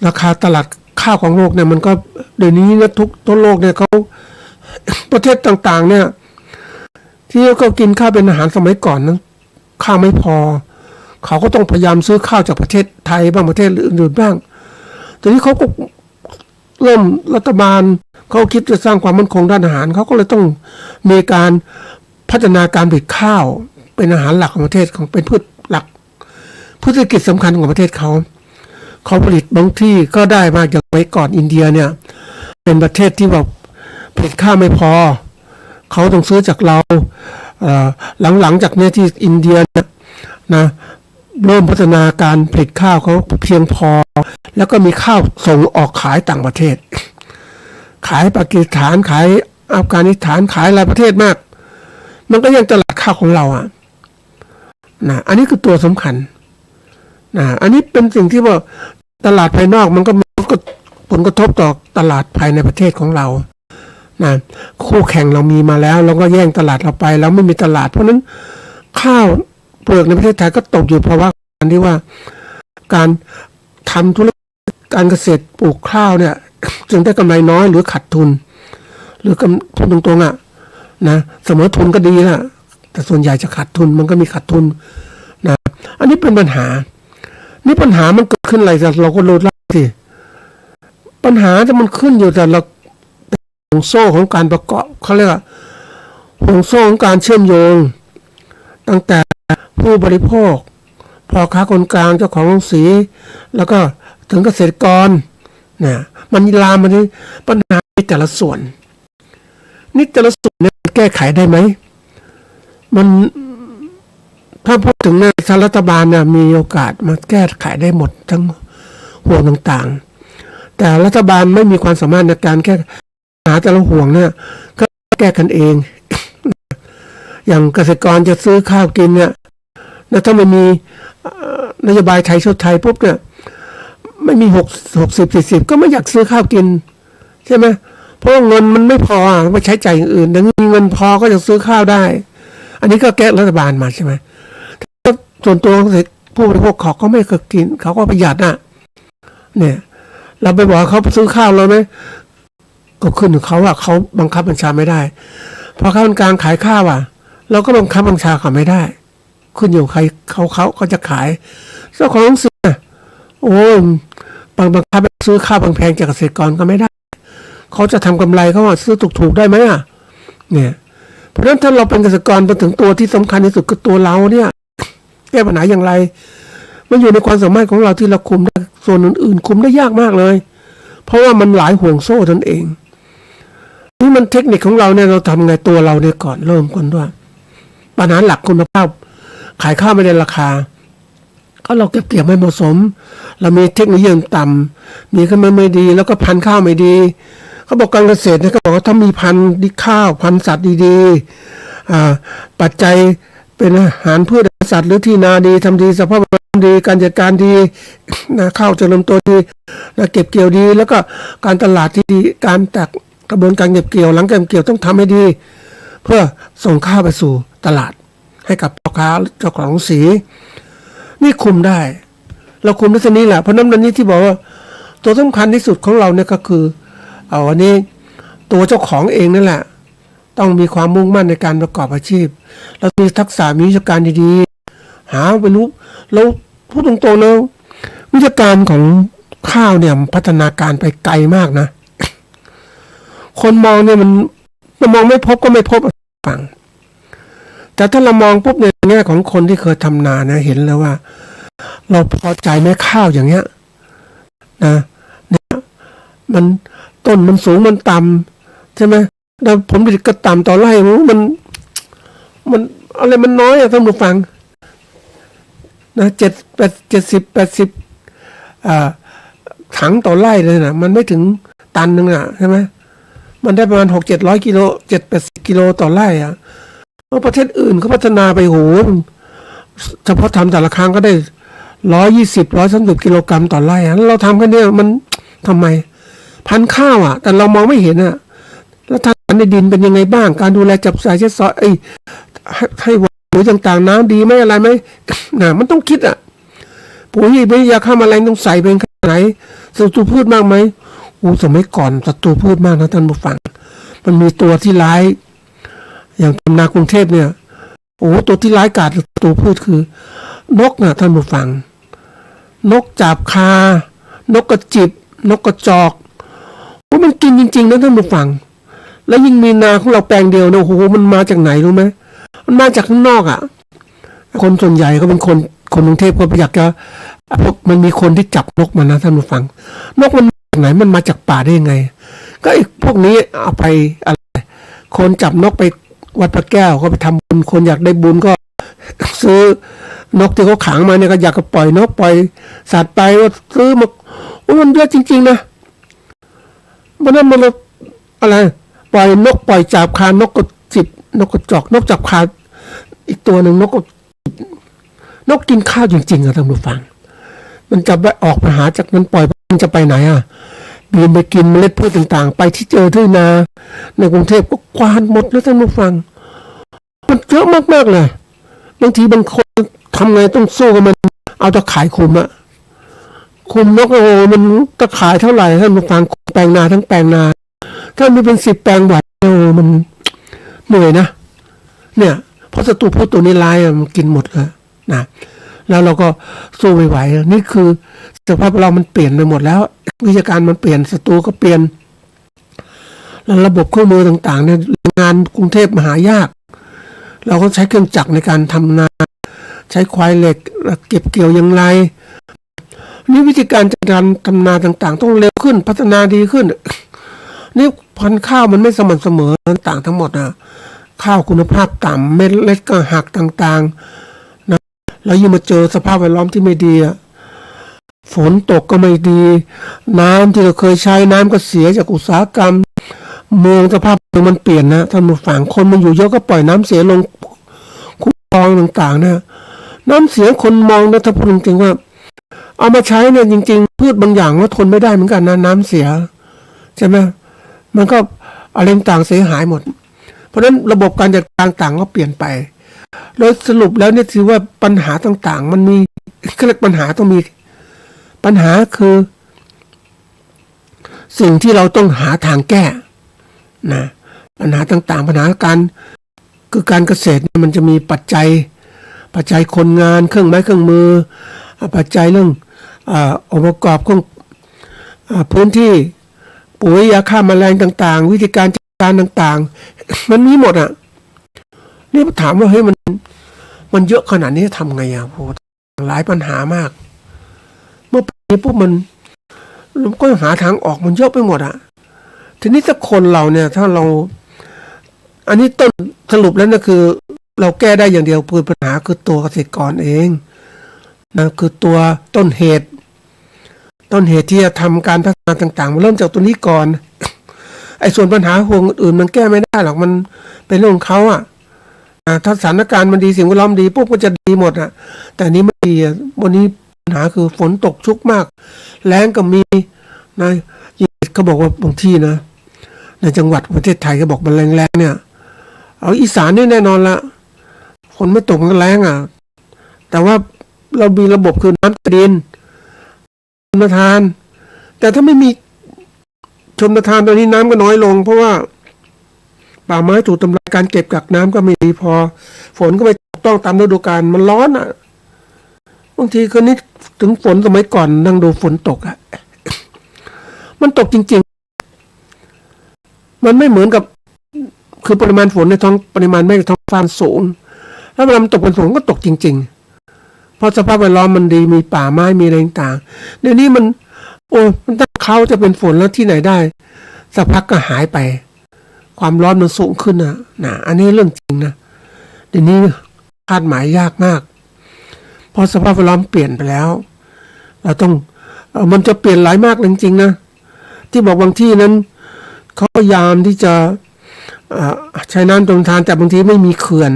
ราคาตลาดข้าวของโลกเนี่ยมันก็เดี๋ยวนี้นะทั่วโลกเนี่ยเขาประเทศต่างๆเนี่ยที่เขากินข้าวเป็นอาหารสมัยก่อนนะข้าวไม่พอเขาก็ต้องพยายามซื้อข้าวจากประเทศไทยบ้างประเทศอื่นๆบ้างทีนี้เขาก็เริ่มรัฐบาลเขาคิดจะสร้างความมั่นคงด้านอาหารเขาก็เลยต้องมีการพัฒนาการผลิตข้าวเป็นอาหารหลักของประเทศของเป็นพืชหลักพืชเศรษฐกิจสำคัญของประเทศเขาผลิตบางที่ก็ได้มาจากไว้ก่อนอินเดียเนี่ยเป็นประเทศที่แบบผลิตข้าวไม่พอเขาต้องซื้อจากเราหลังจากนี้ที่อินเดียนะเริ่มพัฒนาการผลิตข้าวเขาเพียงพอแล้วก็มีข้าวส่งออกขายต่างประเทศขายปากีสถานขายอัฟกานิสถานขายหลายประเทศมากมันก็ยังตลาดข้าวของเราอ่ะนะอันนี้คือตัวสำคัญนะอันนี้เป็นสิ่งที่ว่าตลาดภายนอกมันก็มีผลกระทบต่อตลาดภายในประเทศของเรานะคู่แข่งเรามีมาแล้วเราก็แย่งตลาดเราไปแล้วไม่มีตลาดเพราะนั้นข้าวเปลือกในประเทศไทยก็ตกอยู่ภาวะการที่ว่าการทำธุรกิจการเกษตรปลูกข้าวเนี่ยจึงได้กำไรน้อยหรือขาดทุนหรือทุนตรงๆอ่ะนะเสมอทุนก็ดีนะแต่ส่วนใหญ่จะขาดทุนมันก็มีขาดทุนนะอันนี้เป็นปัญหานี่ปัญหามันเกิดขึ้นอะไรเราก็รู้แล้วสิปัญหาจะมันขึ้นอยู่แต่เราห่วงโซ่ของการประกอบเขาเรียกว่าห่วงโซ่ของการเชื่อมโยงตั้งแต่ผู้บริโภคพ่อค้าคนกลางเจ้าของโรงสีแล้วก็ถึงเกษตรกร นะมันลามมาที่ปัญหาในแต่ละส่วนนี่แต่ละส่วนเนี่ยแก้ไขได้ไหมมันถ้าพูดถึงในทางรัฐบาลเนี่ยมีโอกาสมาแก้ไขได้หมดทั้งห่วงต่างๆแต่รัฐบาลไม่มีความสามารถในการแก้ปัญหาแต่ละห่วงเนี่ยก็แก้กันเอง อย่างเกษตรกรจะซื้อข้าวกินเนี่ยแล้วถ้าไม่มีนโยบายไทยชดไทยปุ๊บเนี่ยไม่มี60-40ก็ไม่อยากซื้อข้าวกินใช่ไหมเพราะเงินมันไม่พอไปใช้จ่ายอย่างอื่นแต่มีเงินพอก็จะซื้อข้าวได้อันนี้ก็แก้รัฐบาลมาใช่ไหมส่วนตัวผู้บริโภคเขาก็ไม่เคยกินเขาก็ประหยัดอ่ะเนี่ยเราไปบอกเขาซื้อข้าวเราไหมก็ขึ้นถึงเขาเขาบังคับบัญชาไม่ได้พอข้าวกลางขายข้าวเราก็บังคับบัญชาเขาไม่ได้ขึ้นอยู่ใครเขาจะขายเจ้าของหนังสือโอ้บังคับซื้อข้าวแพงๆจากเกษตรกรก็ไม่ได้เขาจะทำกำไรเขาซื้อถูกๆได้ไหมเนี่ยเพราะฉะนั้นถ้าเราเป็นเกษตรกรไปถึงตัวที่สำคัญที่สุดคือตัวเราเนี่ยแก้ปัญหาอย่างไรมันอยู่ในความสามารถของเราที่เราคุมได้ส่วนอื่นๆคุมได้ยากมากเลยเพราะว่ามันหลายห่วงโซ่ตนเองนี่มันเทคนิคของเราเนี่ยเราทำไงตัวเราเนี่ยก่อนเริ่มก่อนด้วยปัญหาหลักคุณภาพขายข้าวไม่ได้ราคาก็เราเก็บเกี่ยวไม่เหมาะสมเรามีเทคโนโลยีต่ำมีข้าวไม่ดีแล้วก็พันธุ์ข้าวไม่ดีเขาบอกการเกษตรเนี่ยเขาบอกว่าถ้ามีพันธุ์ข้าวพันธุ์สัตว์ดีๆปัจจัยเป็นอาหารพืชสัตว์หรือที่นาดีทำดีสภาพดีการจัดการดีนะข้าวจะเริ่มตัวดีนะเก็บเกี่ยวดีแล้วก็การตลาดที่ดีการแตกกระบวนการเก็บเกี่ยวหลังเก็บเกี่ยวต้องทำให้ดีเพื่อส่งข้าวไปสู่ตลาดให้กับพ่อค้าเจ้าของสีนี่คุมได้เราคุมได้เท่านี้แหละเพราะนั้นวันนี้ที่บอกว่าตัวสำคัญที่สุดของเราเนี่ยก็คืออันนี้ตัวเจ้าของเองนั่นแหละต้องมีความมุ่งมั่นในการประกอบอาชีพเรามีทักษะมีวิชาการดีๆหาไปรู้เราพูดตรงๆนะวิชาการของข้าวเนี่ยพัฒนาการไปไกลมากนะคนมองเนี่ยมันมองไม่พบก็ไม่พบฟังแต่ถ้าเรามองปุ๊บในแง่ของคนที่เคยทำนานะเห็นแล้วว่าเราพอใจไหมข้าวอย่างเงี้ยนะเนี่ยมันต้นมันสูงมันต่ำใช่ไหมแล้วผลผลิตก็ต่ำต่อไร่มันอะไรมันน้อยท่านผู้ฟังนะ70-80ถังต่อไร่เลยนะมันไม่ถึงตันนึงใช่ไหมมันได้ประมาณ600-700 กิโล780 กิโลต่อไร่ประเทศอื่นเขาพัฒนาไปโหเฉพาะทำแต่ละครั้งก็ได้120-130 กิโลกรัมต่อไร่แล้วเราทำกันเนี่ยมันทำไมพันธุ์ข้าวแต่เรามองไม่เห็นแล้วทางในดินเป็นยังไงบ้างการดูแลจับสายเช็ดซอยให้หรือต่างๆน้ำดีไหมอะไรไหมมันต้องคิดปุ๋ยไม่ยาฆ่าแมลงต้องใส่เป็นขนาดไหนศัตรูพืชมากไหมสมัยก่อนศัตรูพืชมากนะท่านผู้ฟังมันมีตัวที่ร้ายอย่างทำนากรุงเทพเนี่ยตัวที่ร้ายกาจศัตรูพืชคือนกท่านผู้ฟังนกจาบคานกกระจิบนกกระจอกมันกินจริงๆนะท่านผู้ฟังแล้วยิ่งมีนาของเราแปลงเดียวนะมันมาจากไหนรู้ไหมมันมาจากข้างนอกคนส่วนใหญ่ก็เป็นคนกรุงเทพก็อยากจะพวกมันมีคนที่จับนกมานะท่านผู้ฟังนกมันมาจากไหนมันมาจากป่าได้ยังไงก็พวกนี้เอาไปอะไรคนจับนกไปวัดพระแก้วก็ไปทำบุญคนอยากได้บุญก็ซื้อนกที่เขาขังมาเนี่ยก็อยากจะปล่อยนกปล่อยสัตว์ไปว่าซื้อมามันเยอะจริงๆนะมันนั่นมันอะไรปล่อยนกปล่อยจับคานกกระจิบนกกระจอกนกจับคาอีกตัวหนึ่งนกกินข้าวจริงๆท่านผู้ฟังมันจะไปออกไปหาจากนั้นปล่อยมันจะไปไหนบินไปกินเมล็ดพืชต่างๆไปที่เจอที่นาในกรุงเทพก็กวาดหมดแล้วท่านผู้ฟังมันเยอะมากๆเลยบางทีบางคนทำไงต้องสู้กับมันเอาตะข่ายคุมคุมนกมันตะข่ายเท่าไหร่ท่านผู้ฟังแปลงนาทั้งแปลงนาถ้ามีเป็น10 แปลงไหวมันเหนื่อยนะเนี่ยเพราะศัตรูพืชตัวนี้ร้ายมันกินหมดเลยนะแล้วเราก็สู้ไม่ไหวนี่คือสภาพเรามันเปลี่ยนไปหมดแล้ววิชาการมันเปลี่ยนศัตรูก็เปลี่ยนแล้วระบบเครื่องมือต่างๆเนี่ยงานกรุงเทพมหายากเราก็ใช้เครื่องจักรในการทำนาใช้ควายเหล็กเก็บเกี่ยวอย่างไร นี่วิธีการจัดการทำนาต่างๆต้องเร็วขึ้นพัฒนาดีขึ้นนี่พันธุ์ข้าวมันไม่สม่ำเสมอต่างทั้งหมดนะข้าวคุณภาพต่ำเม็ดเล็ดก็หักต่างๆนะแล้วยิ่งมาเจอสภาพแวดล้อมที่ไม่ดีฝนตกก็ไม่ดีน้ำที่เราเคยใช้น้ำก็เสียจากอุตสาหกรรมเมืองสภาพเมืองมันเปลี่ยนนะท่านผู้ฟังคนมันอยู่เยอะก็ปล่อยน้ำเสียลงคูคลองต่างๆนะน้ำเสียคนมองนะถ้าพูดจริงๆว่าเอามาใช้เนี่ยจริงๆพืชบางอย่างก็ทนไม่ได้เหมือนกันนะน้ำเสียใช่ไหมมันก็อะไรต่างเสียหายหมดเพราะฉะนั้นระบบการจัดการต่างก็เปลี่ยนไปโดยสรุปแล้วเนี่ยถือว่าปัญหาต่างๆมันมีเรียกปัญหาต้องมีปัญหาคือสิ่งที่เราต้องหาทางแก้นะปัญหาต่างๆปัญหาการคือการเกษตรมันจะมีปัจจัยคนงานเครื่องไม้เครื่องมือปัจจัยเรื่ององค์ประกอบของพื้นที่ปุ๋ยยาฆ่าแมลงต่างๆวิธีการจัดการต่างๆมันมีหมดอ่ะนี่ถามว่าเฮ้ยมันเยอะขนาดนี้ทำไงอ่ะโหหลายปัญหามากเมื่อปีปุ๊บมันก็หาทางออกมันเยอะไปหมดอ่ะทีนี้ถ้าคนเราเนี่ยถ้าเราอันนี้ต้นสรุปแล้วนะคือเราแก้ได้อย่างเดียวคือปัญหาคือตัวเกษตรกรเองนะคือตัวต้นเหตุที่จะทำการพัฒนาต่างๆมันเริ่มจากตัวนี้ก่อนไอ้ส่วนปัญหาห่วงอื่นมันแก้ไม่ได้หรอกมันเป็นเรื่องของเขาอ่ะถ้าสถานการณ์มันดีสิ่งแวดล้อมดีปุ๊บก็จะดีหมดอ่ะแต่นี้ไม่ดีวันนี้ปัญหาคือฝนตกชุกมากแล้งก็มีนะเขาบอกว่าบางที่นะในจังหวัดประเทศไทยก็บอกมันแรงๆเนี่ยเอาอีสานนี่แน่นอนละฝนไม่ตกมันแรงอ่ะแต่ว่าเรามีระบบคือน้ำดินชลประทานแต่ถ้าไม่มีชลประทานตอนนี้น้ำก็น้อยลงเพราะว่าป่าไม้ถูกทำลายการเก็บกักน้ำก็ไม่ดีพอฝนก็ไม่ต้องตามฤดูกาลมันร้อนอ่ะบางทีคนนี้ถึงฝนสมัยก่อนนั่งดูฝนตกอ่ะมันตกจริงๆมันไม่เหมือนกับคือปริมาณฝนในท้องปริมาณเมฆท้องฟ้าสูงแล้วเวลามันตกเป็นฝนก็ตกจริงๆเพราะสภาพแวดล้อมมันดีมีป่าไม้มีอะไรต่างๆเดี๋ยวนี้มันถ้าเขาจะเป็นฝนแล้วที่ไหนได้สักพักก็หายไปความร้อนมันสูงขึ้นนะอันนี้เรื่องจริงนะเดี๋ยวนี้คาดหมายยากมากเพราะสภาพแวดล้อมเปลี่ยนไปแล้วเราต้องมันจะเปลี่ยนหลายมากจริงๆนะที่บอกบางที่นั้นเขาพยายามที่จะใช้น้ำชลประทานแต่บางทีไม่มีเขื่อน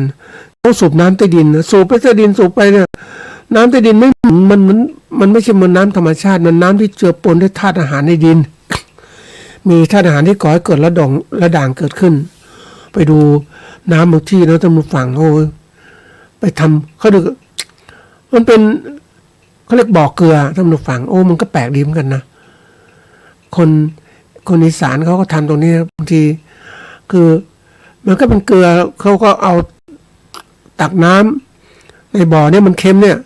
เขาสูบน้ำใต้ดินสูบไปใต้ดินสูบไปเนี่ยน้ำใต้ดินมันไม่ใช่เหมือนน้ำธรรมชาติมันน้ำที่เจือปนด้วยธาตุอาหารในดินมีธาตุอาหารที่ก่อให้เกิดระด่างเกิดขึ้นไปดูน้ำบางที่แล้วท่านผู้ฟังไปทำเขาดูมันเป็นเขาเรียกบ่อเกลือท่านผู้ฟังมันก็แปลกดีเหมือนกันนะคนอีสานเขาก็ทำตรงนี้บางทีคือมันก็เป็นเกลือเขาก็เอาตักน้ำในบ่อเนี่ยมันเค็มเนี่ย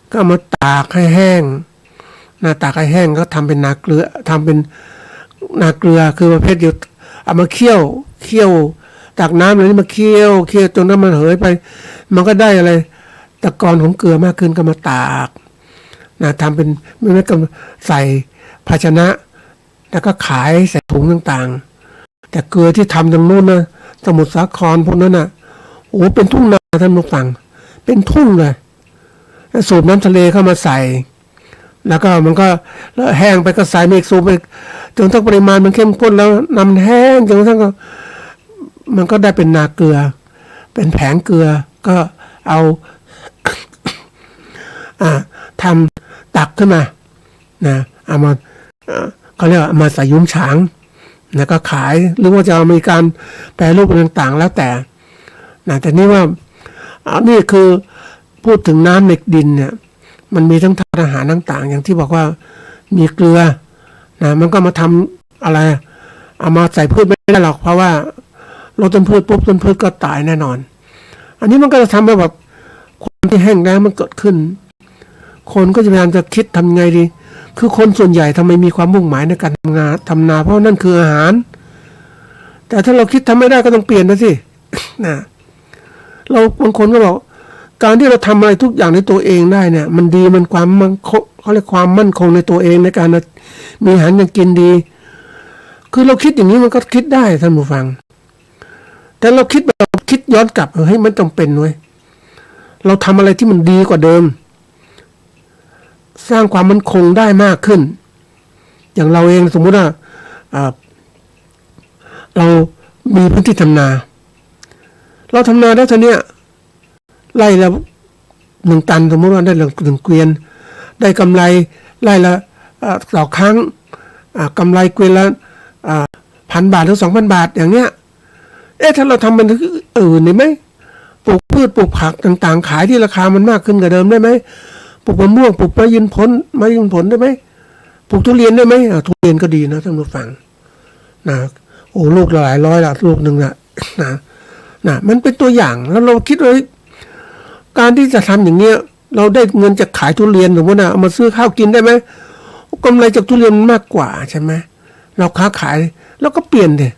ก็เอามาตากให้แห้งตากให้แห้งก็ทำเป็นนาเกลือทำเป็นนาเกลือคือประเภทเดียวเอามาเคี่ยวตักน้ำอะไรนี่มาเคี่ยวจนน้ำมันเหยไปมันก็ได้อะไรตะกอนของเกลือมากขึ้นก็มาตากทำเป็นไม่ก็ใส่ภาชนะแล้วก็ขายใส่ถุงต่างๆแต่เกลือที่ทำตรงนู้นนะสมุทรสาครพวกนั้นเป็นทุ่งนาท่านผู้ฟังเป็นทุ่งเลยสูบน้ำทะเลเข้ามาใส่แล้วก็มันก็แห้งไปก็ใส่เมฆสูบไปจนทั้งปริมาณมันเข้มข้นแล้วน้ำแห้งจนทั้งก็มันก็ได้เป็นนาเกลือเป็นแผงเกลือก็เอาทำตักขึ้นมาเอามาเขาเรียกมาใส่ยุ้งฉางแล้วก็ขายหรือว่าจะมีการแปรรูปต่างๆแล้วแต่แต่นี่ว่านี่คือพูดถึงน้ำในดินเนี่ยมันมีทั้งธาตุอาหารต่างๆอย่างที่บอกว่ามีเกลือมันก็มาทำอะไรเอามาใส่พืชไม่ได้หรอกเพราะว่าลดต้นพืชปุ๊บต้นพืชก็ตายแน่นอนอันนี้มันก็จะทำให้แบบความที่แห้งแล้งมันเกิดขึ้นคนก็จะพยายามจะคิดทำไงดีคือคนส่วนใหญ่ทำไมมีความมุ่งหมายในการทำนาเพราะนั่นคืออาหารแต่ถ้าเราคิดทำไม่ได้ก็ต้องเปลี่ยนไปสิเราบางคนก็บอก การที่เราทำอะไรทุกอย่างในตัวเองได้เนี่ยมันดีมันความมันเขาเรียกความมั่นคงในตัวเองในการมีอาหารการกินดีคือเราคิดอย่างนี้มันก็คิดได้ท่านผู้ฟังแต่เราคิดย้อนกลับเฮ้ยมันจำเป็นเว้ยเราทำอะไรที่มันดีกว่าเดิมสร้างความมั่นคงได้มากขึ้นอย่างเราเองสมมุติว่าเรามีพื้นที่ทำนาเราทำนาได้เท่านี้ไล่ละ1 ตันสมมติว่าได้1 เกวียนได้กำไรไล่ละต่อครั้งกำไรเกวียนละ1,000 บาทหรือ 2,000 บาทอย่างเนี้ยถ้าเราทำมันอื่นได้ไหมปลูกพืชปลูกผักต่างๆขายที่ราคามันมากขึ้นกว่าเดิมได้ไหมปลูกมะม่วงปลูกมะยืนผลได้ไหมปลูกทุเรียนได้ไหมทุเรียนก็ดีนะท่านผู้ฟังนะโอ้ลูกละหลายร้อยละลูกหนึ่งนะมันเป็นตัวอย่างแล้วเราคิดว่าการที่จะทำอย่างเงี้ยเราได้เงินจากขายทุเรียนสมมติเอามาซื้อข้าวกินได้ไหมกำไรจากทุเรียนมากกว่าใช่ไหมเราค้าขายแล้วก็เปลี่ยนเลย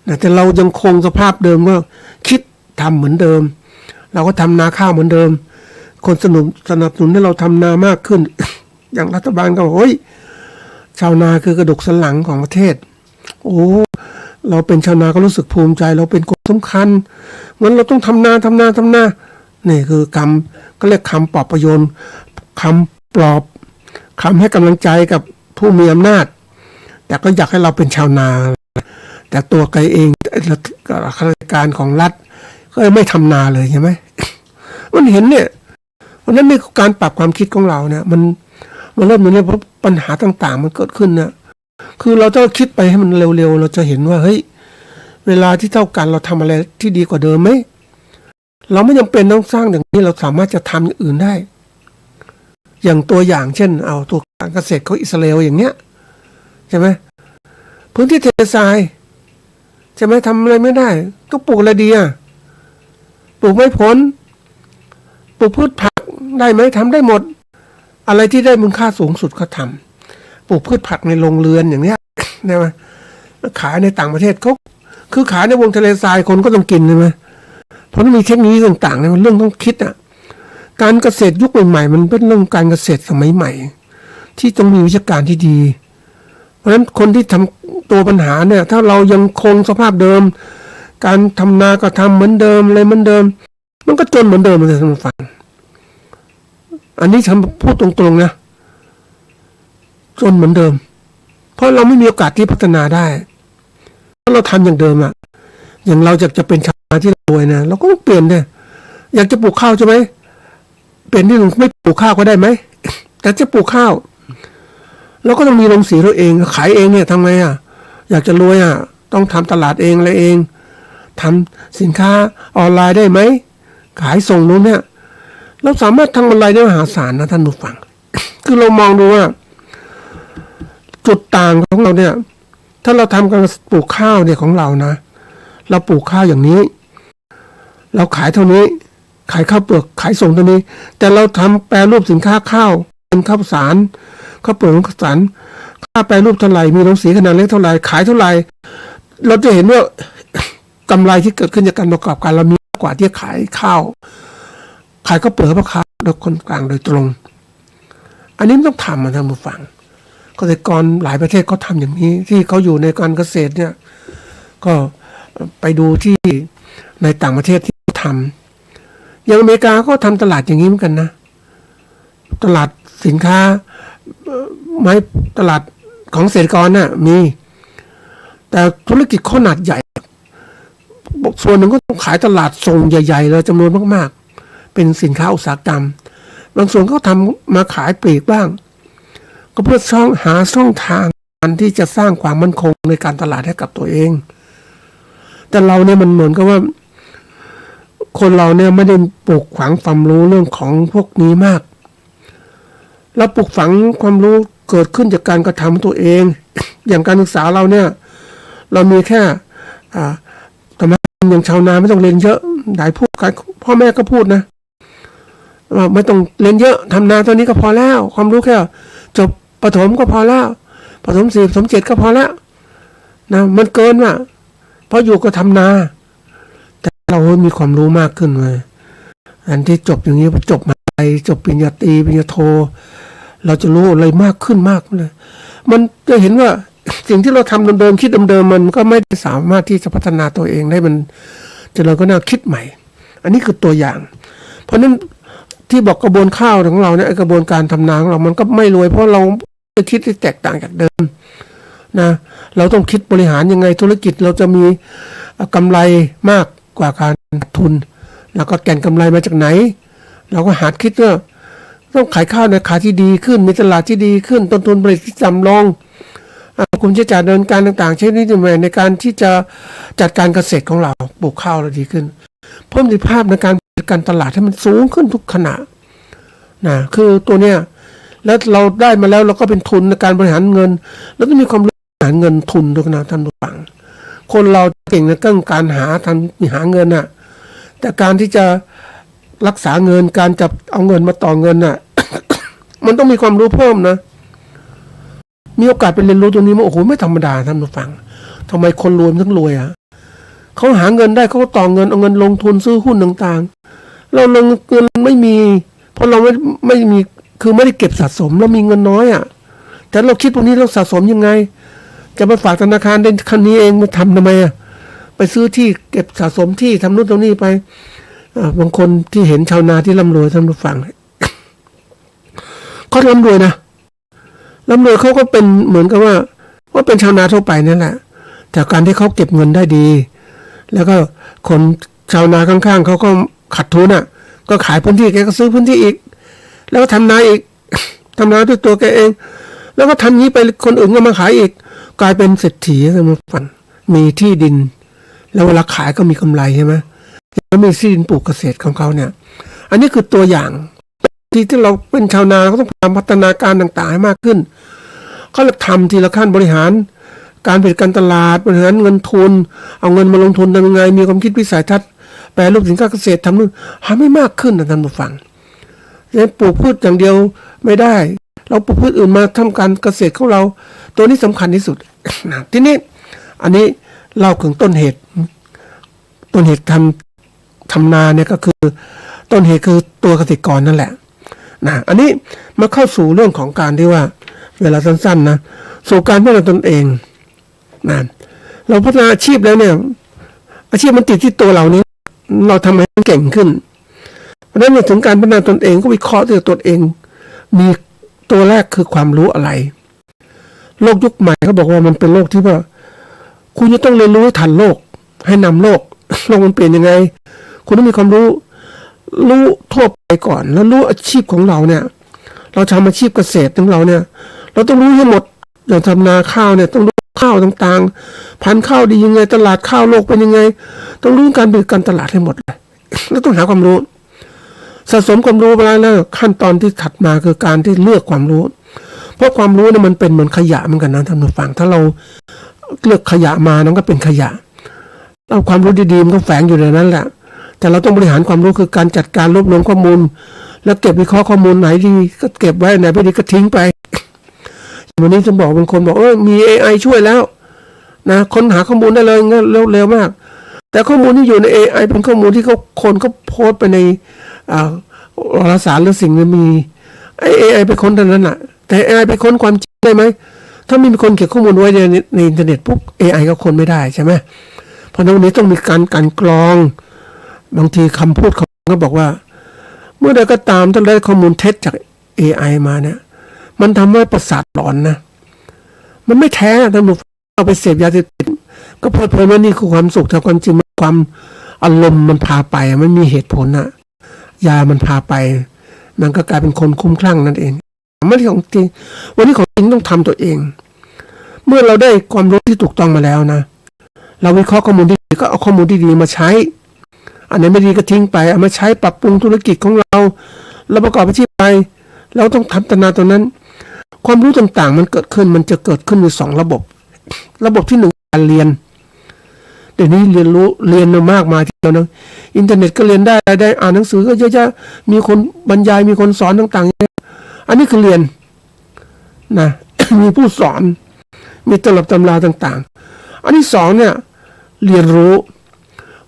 นะแต่เรายังคงสภาพเดิมว่าคิดทำเหมือนเดิมเราก็ทำนาข้าวเหมือนเดิมคนสนับสนุนให้เราทำนามากขึ้น อย่างรัฐบาลก็บอกเฮ้ยชาวนาคือกระดูกสันหลังของประเทศโอ้เราเป็นชาวนาก็รู้สึกภูมิใจเราเป็นคนสำคัญงั้นเราต้องทำนานี่คือคำก็เรียกคำปลอบประโยชน์คำปลอบคำให้กำลังใจกับผู้มีอำนาจแต่ก็อยากให้เราเป็นชาวนาแต่ตัวไกเองข้าราชการของรัฐก็ไม่ทำนาเลยใช่ไหม มันเห็นเนี่ยเพราะนั้นในการปรับความคิดของเราเนี่ยมันเริ่มอย่างนี้เพราะปัญหาต่างๆมันเกิดขึ้นเนี่ยคือเราต้องคิดไปให้มันเร็วๆเราจะเห็นว่าเฮ้ยเวลาที่เท่ากันเราทำอะไรที่ดีกว่าเดิมไหมเราไม่จำเป็นต้องสร้างอย่างนี้เราสามารถจะทำอย่างอื่นได้อย่างตัวอย่างเช่นเอาตัวการเกษตรของอิสราเอลอย่างเนี้ยใช่ไหมพื้นที่ทะเลทรายใช่ไหมทำอะไรไม่ได้ก็ปลูกอะไรดีอ่ะปลูกไม้ผลปลูกพืชผักได้ไหมทำได้หมดอะไรที่ได้มูลค่าสูงสุดก็ทำปลูกพืชผักในโรงเรือนอย่างเนี้ยใช่ไหมขายในต่างประเทศเขาคือขายในวงทะเลทรายคนก็ต้องกินใช่ไหมเพราะมันมีเทคโนโลยีต่างๆเนี่ยมันเรื่องต้องคิดอ่ะการเกษตรยุคใหม่ๆมันเป็นเรื่องการเกษตรสมัยใหม่ที่ต้องมีวิชาการที่ดีเพราะฉะนั้นคนที่ทำตัวปัญหาเนี่ยถ้าเรายังคงสภาพเดิมการทำนาก็ทำเหมือนเดิมอะไรเหมือนเดิมมันก็จนเหมือนเดิมเลยท่านฟังอันนี้ฉันพูดตรงๆนะจนเหมือนเดิมเพราะเราไม่มีโอกาสที่พัฒนาได้ถ้าเราทำอย่างเดิมอ่ะอย่างเราจะเป็นชาวนาที่รวยนะเราก็ต้องเปลี่ยนเนี่ยอยากจะปลูกข้าวใช่ไหมเปลี่ยนที่ไม่ปลูกข้าวก็ได้ไหมแต่จะปลูกข้าวเราก็ต้องมีโรงสีเราเองขายเองเนี่ยทำไงอ่ะอยากจะรวยอ่ะต้องทำตลาดเองอะไรเองทำสินค้าออนไลน์ได้ไหมขายส่งนู้นเนี่ยเราสามารถทำอะไรได้มหาศาลนะท่านผู้ฟัง คือเรามองดูว่าจุดต่างของเราเนี่ยถ้าเราทำการปลูกข้าวเนี่ยของเรานะเราปลูกข้าวอย่างนี้เราขายเท่านี้ขายข้าวเปลือกขายส่งเท่านี้แต่เราทำแปรรูปสินค้าข้าวเป็นข้าวสารข้าวเปลือกข้าวสารค่าแปรรูปเท่าไหร่มีโรงสีขนาดเล็กเท่าไหร่ขายเท่าไหร่เราจะเห็นว่ากำไรที่เกิดขึ้นจากการประกอบการเรามีมากกว่าที่ขายข้าวขายข้าวเปลือกข้าวโดยคนกลางโดยตรงอันนี้ต้องทำนะท่านผู้ฟังเกษตรกรหลายประเทศเขาทำอย่างนี้ที่เขาอยู่ในการเกษตรเนี่ยก็ไปดูที่ในต่างประเทศที่ทำอย่างอเมริกาก็ทำตลาดอย่างนี้เหมือนกันนะตลาดสินค้าไม้ตลาดของเกษตรกรน่ะมีแต่ธุรกิจขนาดใหญ่ส่วนหนึ่งก็ต้องขายตลาดส่งใหญ่ๆเลยจำนวนมากๆเป็นสินค้าอุตสาหกรรมบางส่วนก็ทำมาขายปลีกบ้างก็เพื่อหาช่องทางที่จะสร้างความมั่นคงในการตลาดให้กับตัวเองแต่เราเนี่ยมันเหมือนกับว่าคนเราเนี่ยไม่ได้ปลูกฝังความรู้เรื่องของพวกนี้มากเราปลูกฝังความรู้เกิดขึ้นจากการกระทำตัวเอง อย่างการศึกษาเราเนี่ยเรามีแค่ทำไมอย่างชาวนาไม่ต้องเรียนเยอะหลายพูดพ่อแม่ก็พูดนะว่าไม่ต้องเรียนเยอะทำนาตัวนี้ก็พอแล้วความรู้แค่จบประถมก็พอแล้วประถม4ประถม7ก็พอแล้วนะมันเกินว่ะเพราะอยู่ก็ทำนาแต่เรามีความรู้มากขึ้นเลย อันที่จบอย่างนี้พอจบมาจบปริญญาตรีปริญญาโทเราจะรู้อะไรมากขึ้นมากเลยมันจะเห็นว่าสิ่งที่เราทำเดิมๆคิดเดิมๆมันก็ไม่ได้สามารถที่จะพัฒนาตัวเองได้มันจะเราก็น่าคิดใหม่อันนี้คือตัวอย่างเพราะนั้นที่บอกกระบวนข้าวของเราเนี่ยกระบวนการทำนาของเรามันก็ไม่รวยเพราะเราคิดที่แตกต่างจากเดิมนะเราต้องคิดบริหารยังไงธุรกิจเราจะมีกำไรมากกว่าการทุนแล้วก็แก่นกำไรมาจากไหนเราก็หาคิดว่าต้องขายข้าวในราคาที่ดีขึ้นมีตลาดที่ดีขึ้นต้นทุนผลิตที่ต่ำลงคุณใช้จ่ายเดินการต่างๆใช้นิติแมในการที่จะจัดการเกษตรของเราปลูกข้าวเราดีขึ้นเพิ่มประสิทธิภาพในการตลาดให้มันสูงขึ้นทุกขณะนะคือตัวเนี้ยแล้วเราได้มาแล้วเราก็เป็นทุนในการบริหารเงินแล้วก็มีความรู้บริหารเงินทุนด้วยนะท่านผู้ฟังคนเราเก่งในเรื่องการหาเงินน่ะแต่การที่จะรักษาเงินการจับเอาเงินมาต่อเงินน่ะ มันต้องมีความรู้เพิ่มนะมีโอกาสไปเรียนรู้ตรงนี้มาโอ้โหไม่ธรรมดาท่านผู้ฟังทำไมคนรวยถึงรวยอ่ะเขาหาเงินได้เขาก็ต่อเงินเอาเงินลงทุนซื้อหุ้นต่างๆเราเงินไม่มีเพราะเราไม่มีคือไม่ได้เก็บสะสมแล้วมีเงินน้อยอ่ะแต่เราคิดพวกนี้เราสะสมยังไงจะมาฝากธนาคารได้คันนี้เองมาทำทำไมอ่ะไปซื้อที่เก็บสะสมที่ทำนู่นทำนี่ไปบางคนที่เห็นชาวนาที่ร่ำรวยท่านผู้ฟังเขาร่ำรวยนะร่ำรวยเขาก็เป็นเหมือนกับว่าเป็นชาวนาทั่วไปนั่นแหละแต่การที่เขาเก็บเงินได้ดีแล้วก็คนชาวนาข้างๆเขาก็ขาดทุนอ่ะก็ขายพื้นที่แกก็ซื้อพื้นที่อีกแล้วก็ทำนาอีกทำนาด้วยตัวแกเองแล้วก็ทำนี้ไปคนอื่นก็มาขายอีกกลายเป็นเศรษฐีท่านผู้ฟังมีที่ดินแล้วเวลาขายก็มีกำไรใช่ไหมแล้วมีที่ดินปลูกเกษตรของเขาเนี่ยอันนี้คือตัวอย่างที่เราเป็นชาวนาก็ต้องพยายามพัฒนาการต่างๆให้มากขึ้นเขาเลยทำทีละขั้นบริหารการผลิตการตลาดบริหารเงินทุนเอาเงินมาลงทุนทำยังไงมีความคิดวิสัยทัศน์แปรรูปสินค้าเกษตรทำนู่นทำให้มากขึ้นนะท่านผู้ฟังเนี่ยปลูกพืชอย่างเดียวไม่ได้เราปลูกพืชอื่นมาทำการเกษตรของเราตัวนี้สำคัญที่สุด ทีนี้อันนี้เล่าถึงต้นเหตุทำนาเนี่ยก็คือต้นเหตุคือตัวเกษตรกรนั่นแหละนะอันนี้มาเข้าสู่เรื่องของการที่ว่าเวลาสั้นๆนะสู่การพัฒนาตนเองนะเราพัฒนาอาชีพแล้วเนี่ยอาชีพมันติดที่ตัวเรานี้เราทำให้เก่งขึ้นเพราะฉะนั้นถึงการพัฒนาตนเองก็วิเคราะห์ตัวเองมีตัวแรกคือความรู้อะไรโลกยุคใหม่เขาบอกว่ามันเป็นโลกที่ว่าคุณจะต้องเรียนรู้ให้ทันโลกให้นำโลกมันเปลี่ยนยังไงคุณต้องมีความรู้ทั่วไปก่อนแล้วรู้อาชีพของเราเนี่ยเราทำอาชีพเกษตรของเราเนี่ยเราต้องรู้ให้หมดอย่างทำนาข้าวเนี่ยต้องรู้ข้าวต่างๆพันธุ์ข้าวดียังไงตลาดข้าวโลกเป็นยังไงต้องรู้การผลิตการตลาดให้หมดเลยแล้วต้องหาความรู้สะสมความรู้ไปแล้วขั้นตอนที่ถัดมาคือการที่เลือกความรู้เพราะความรู้เนี่ยมันเป็นเหมือนขยะเหมือนกันนะท่านผู้ฟังถ้าเราเลือกขยะมามันก็เป็นขยะเอาความรู้ดีๆมันก็แฝงอยู่ในนั้นแหละแต่เราต้องบริหารความรู้คือการจัดการรวบรวมข้อมูลแล้วเก็บวิเคราะห์ข้อมูลไหนดีก็เก็บไว้ไหนไม่ดีก็ทิ้งไปวันนี้จะบอกบางคนบอกมี AI ช่วยแล้วนะค้นหาข้อมูลได้เลยงั้นเร็วมากแต่ข้อมูลที่อยู่ใน AI เป็นข้อมูลที่คนเขาโพสต์ไปในวารสารหรือสิ่งนี้มีAI ไปค้นเท่านั้นน่ะแต่ AI ไปค้นความจริงได้ไหมถ้าไม่มีคนเก็บข้อมูลไว้ในอินเทอร์เน็ตปุ๊บ AI ก็ค้นไม่ได้ใช่ไหมเพราะฉะนั้นวันนี้ต้องมีการกรองบางทีคำพูดเขาก็บอกว่าเมื่อใดก็ตามถ้าได้ข้อมูลเท็จจาก AI มาเนี่ยมันทำให้ประสาทหลอนนะมันไม่แท้ท่านผู้ฟังเอาไปเสพยาเสพติดก็เพราะว่านี่คือความสุขแต่ความจริงความอารมณ์มันพาไปมันมีเหตุผลนะยามันพาไปมันก็กลายเป็นคนคุ้มคลั่งนั่นเองไม่ใช่ของจริงวันนี้ของจริงต้องทำตัวเองเมื่อเราได้ความรู้ที่ถูกต้องมาแล้วนะเราวิเคราะห์ข้อมูลที่ดีก็เอาข้อมูลที่ดีมาใช้อันไหนไม่ดีก็ทิ้งไปเอามาใช้ปรับปรุงธุรกิจของเราประกอบอาชีพไปเราต้องทำตนาตัวนั้นความรู้ต่างๆมันจะเกิดขึ้นใน2ระบบที่1การเรียนเดี๋ยวนี้เรียนมากมายทีเดียวนะอินเทอร์เน็ตก็เรียนได้อ่านหนังสือก็เยอะแยะมีคนบรรยายมีคนสอนต่างๆอันนี้คือเรียนนะ มีผู้สอนมีตำราต่างๆอันที่2เนี่ยเรียนรู้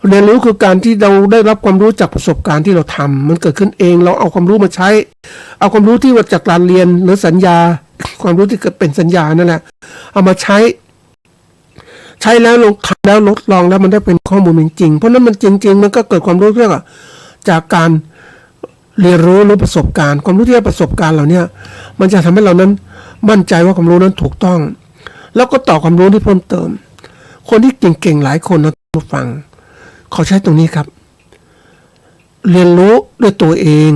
เรียนรู้คือการที่เราได้รับความรู้จากประสบการณ์ที่เราทำมันเกิดขึ้นเองเราเอาความรู้มาใช้เอาความรู้ที่มาจากการเรียนหรือสัญญาความรู้ที่เกิดเป็นสัญญานั่นแหละเอามาใช้แล้วลงทำแล้วทดลองแล้วมันได้เป็นข้อมูลจริงๆเพราะนั้นมันจริงๆมันก็เกิดความรู้เรื่องจากการเรียนรู้หรือประสบการณ์ความรู้ที่ได้ประสบการณ์เหล่านี้มันจะทำให้เรานั้นมั่นใจว่าความรู้นั้นถูกต้องแล้วก็ต่อความรู้ที่เพิ่มเติมคนที่เก่งๆหลายคนนะผู้ฟังเขาใช้ตรงนี้ครับเรียนรู้ด้วยตัวเอง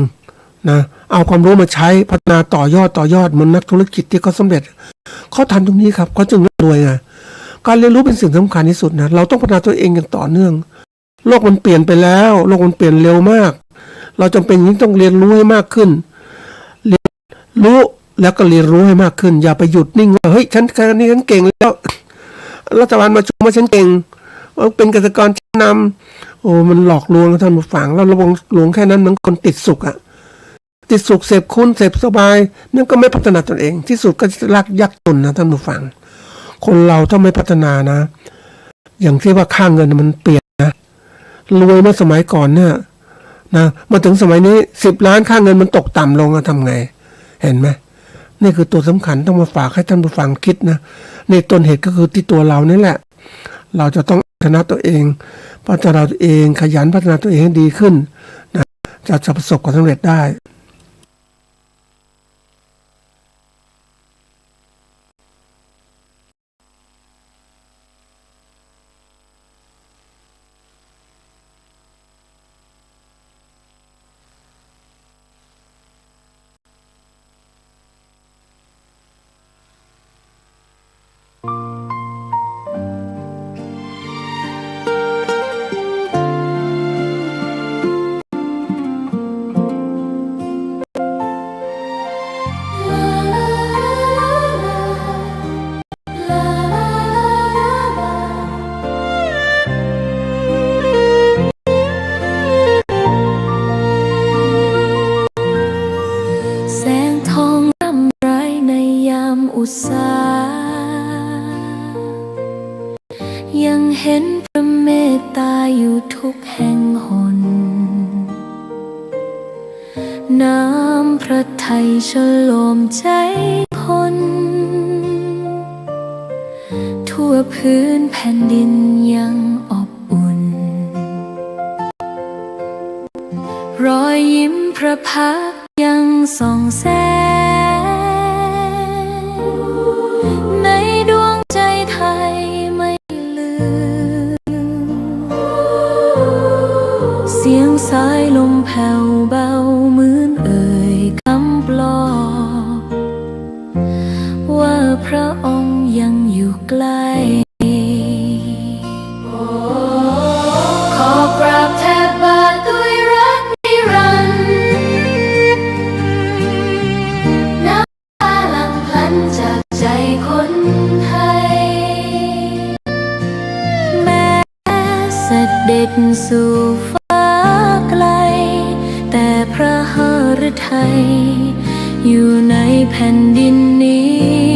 นะเอาความรู้มาใช้พัฒนาต่อยอดเหมือนนักธุรกิจที่เขาสำเร็จเขาทำตรงนี้ครับเขาจึงรวยไงการเรียนรู้เป็นสิ่งสำคัญที่สุดนะเราต้องพัฒนาตัวเองอย่างต่อเนื่องโลกมันเปลี่ยนไปแล้วโลกมันเปลี่ยนเร็วมากเราจำเป็นยิ่งต้องเรียนรู้ให้มากขึ้นเรียนรู้แล้วก็เรียนรู้ให้มากขึ้นอย่าไปหยุดนิ่งว่าเฮ้ยฉันแค่นี้ฉันเก่งแล้วรัฐบาลมาชมว่าฉันเก่งเป็นเกษตรกรชั้นนำโอ้มันหลอกลวงท่านผู้ฟังแล้วระวังหลงแค่นั้นมันคนติดสุขอะติดสุขเสพคุณเสพสบายนั่นก็ไม่พัฒนาตนเองที่สุดก็ลากยักจนนะท่านผู้ฟังคนเราถ้าไม่พัฒนานะอย่างที่ว่าค่าเงินมันเปลี่ยนนะรวยเมื่อสมัยก่อนเนี่ยนะมาถึงสมัยนี้10 ล้านค่าเงินมันตกต่ำลงทำไงเห็นไหมนี่คือตัวสำคัญต้องมาฝากให้ท่านผู้ฟังคิดนะนี่ต้นเหตุก็คือที่ตัวเรานี่แหละเราจะต้องพัฒนาตัวเองพัฒนาตัวเองขยันพัฒนาตัวเองให้ดีขึ้นนะจะประสบความสำเร็จได้แสงทองร่ำไรในยามอุตสายังเห็นพระเมตตาอยู่ทุกแห่งหนน้ำพระทัยฉโลมใจคนทั่วพื้นแผ่นดินยังอบอุ่นรอยยิ้มพระพักตร์ยังส่องแสงในดวงใจไทยไม่ลืมเสียงสายลมแผ่วเบาเหมือนเอ่ยคำปลอบว่าพระองค์ยังอยู่ใกล้ขอกราบแทบบาทด้วยรักนิรันดร์น้ำตาหลั่งพลันจากใจคนไทยแม้เสด็จสู่ฟ้าไกลแต่พระหฤทัยอยู่ในแผ่นดินนี้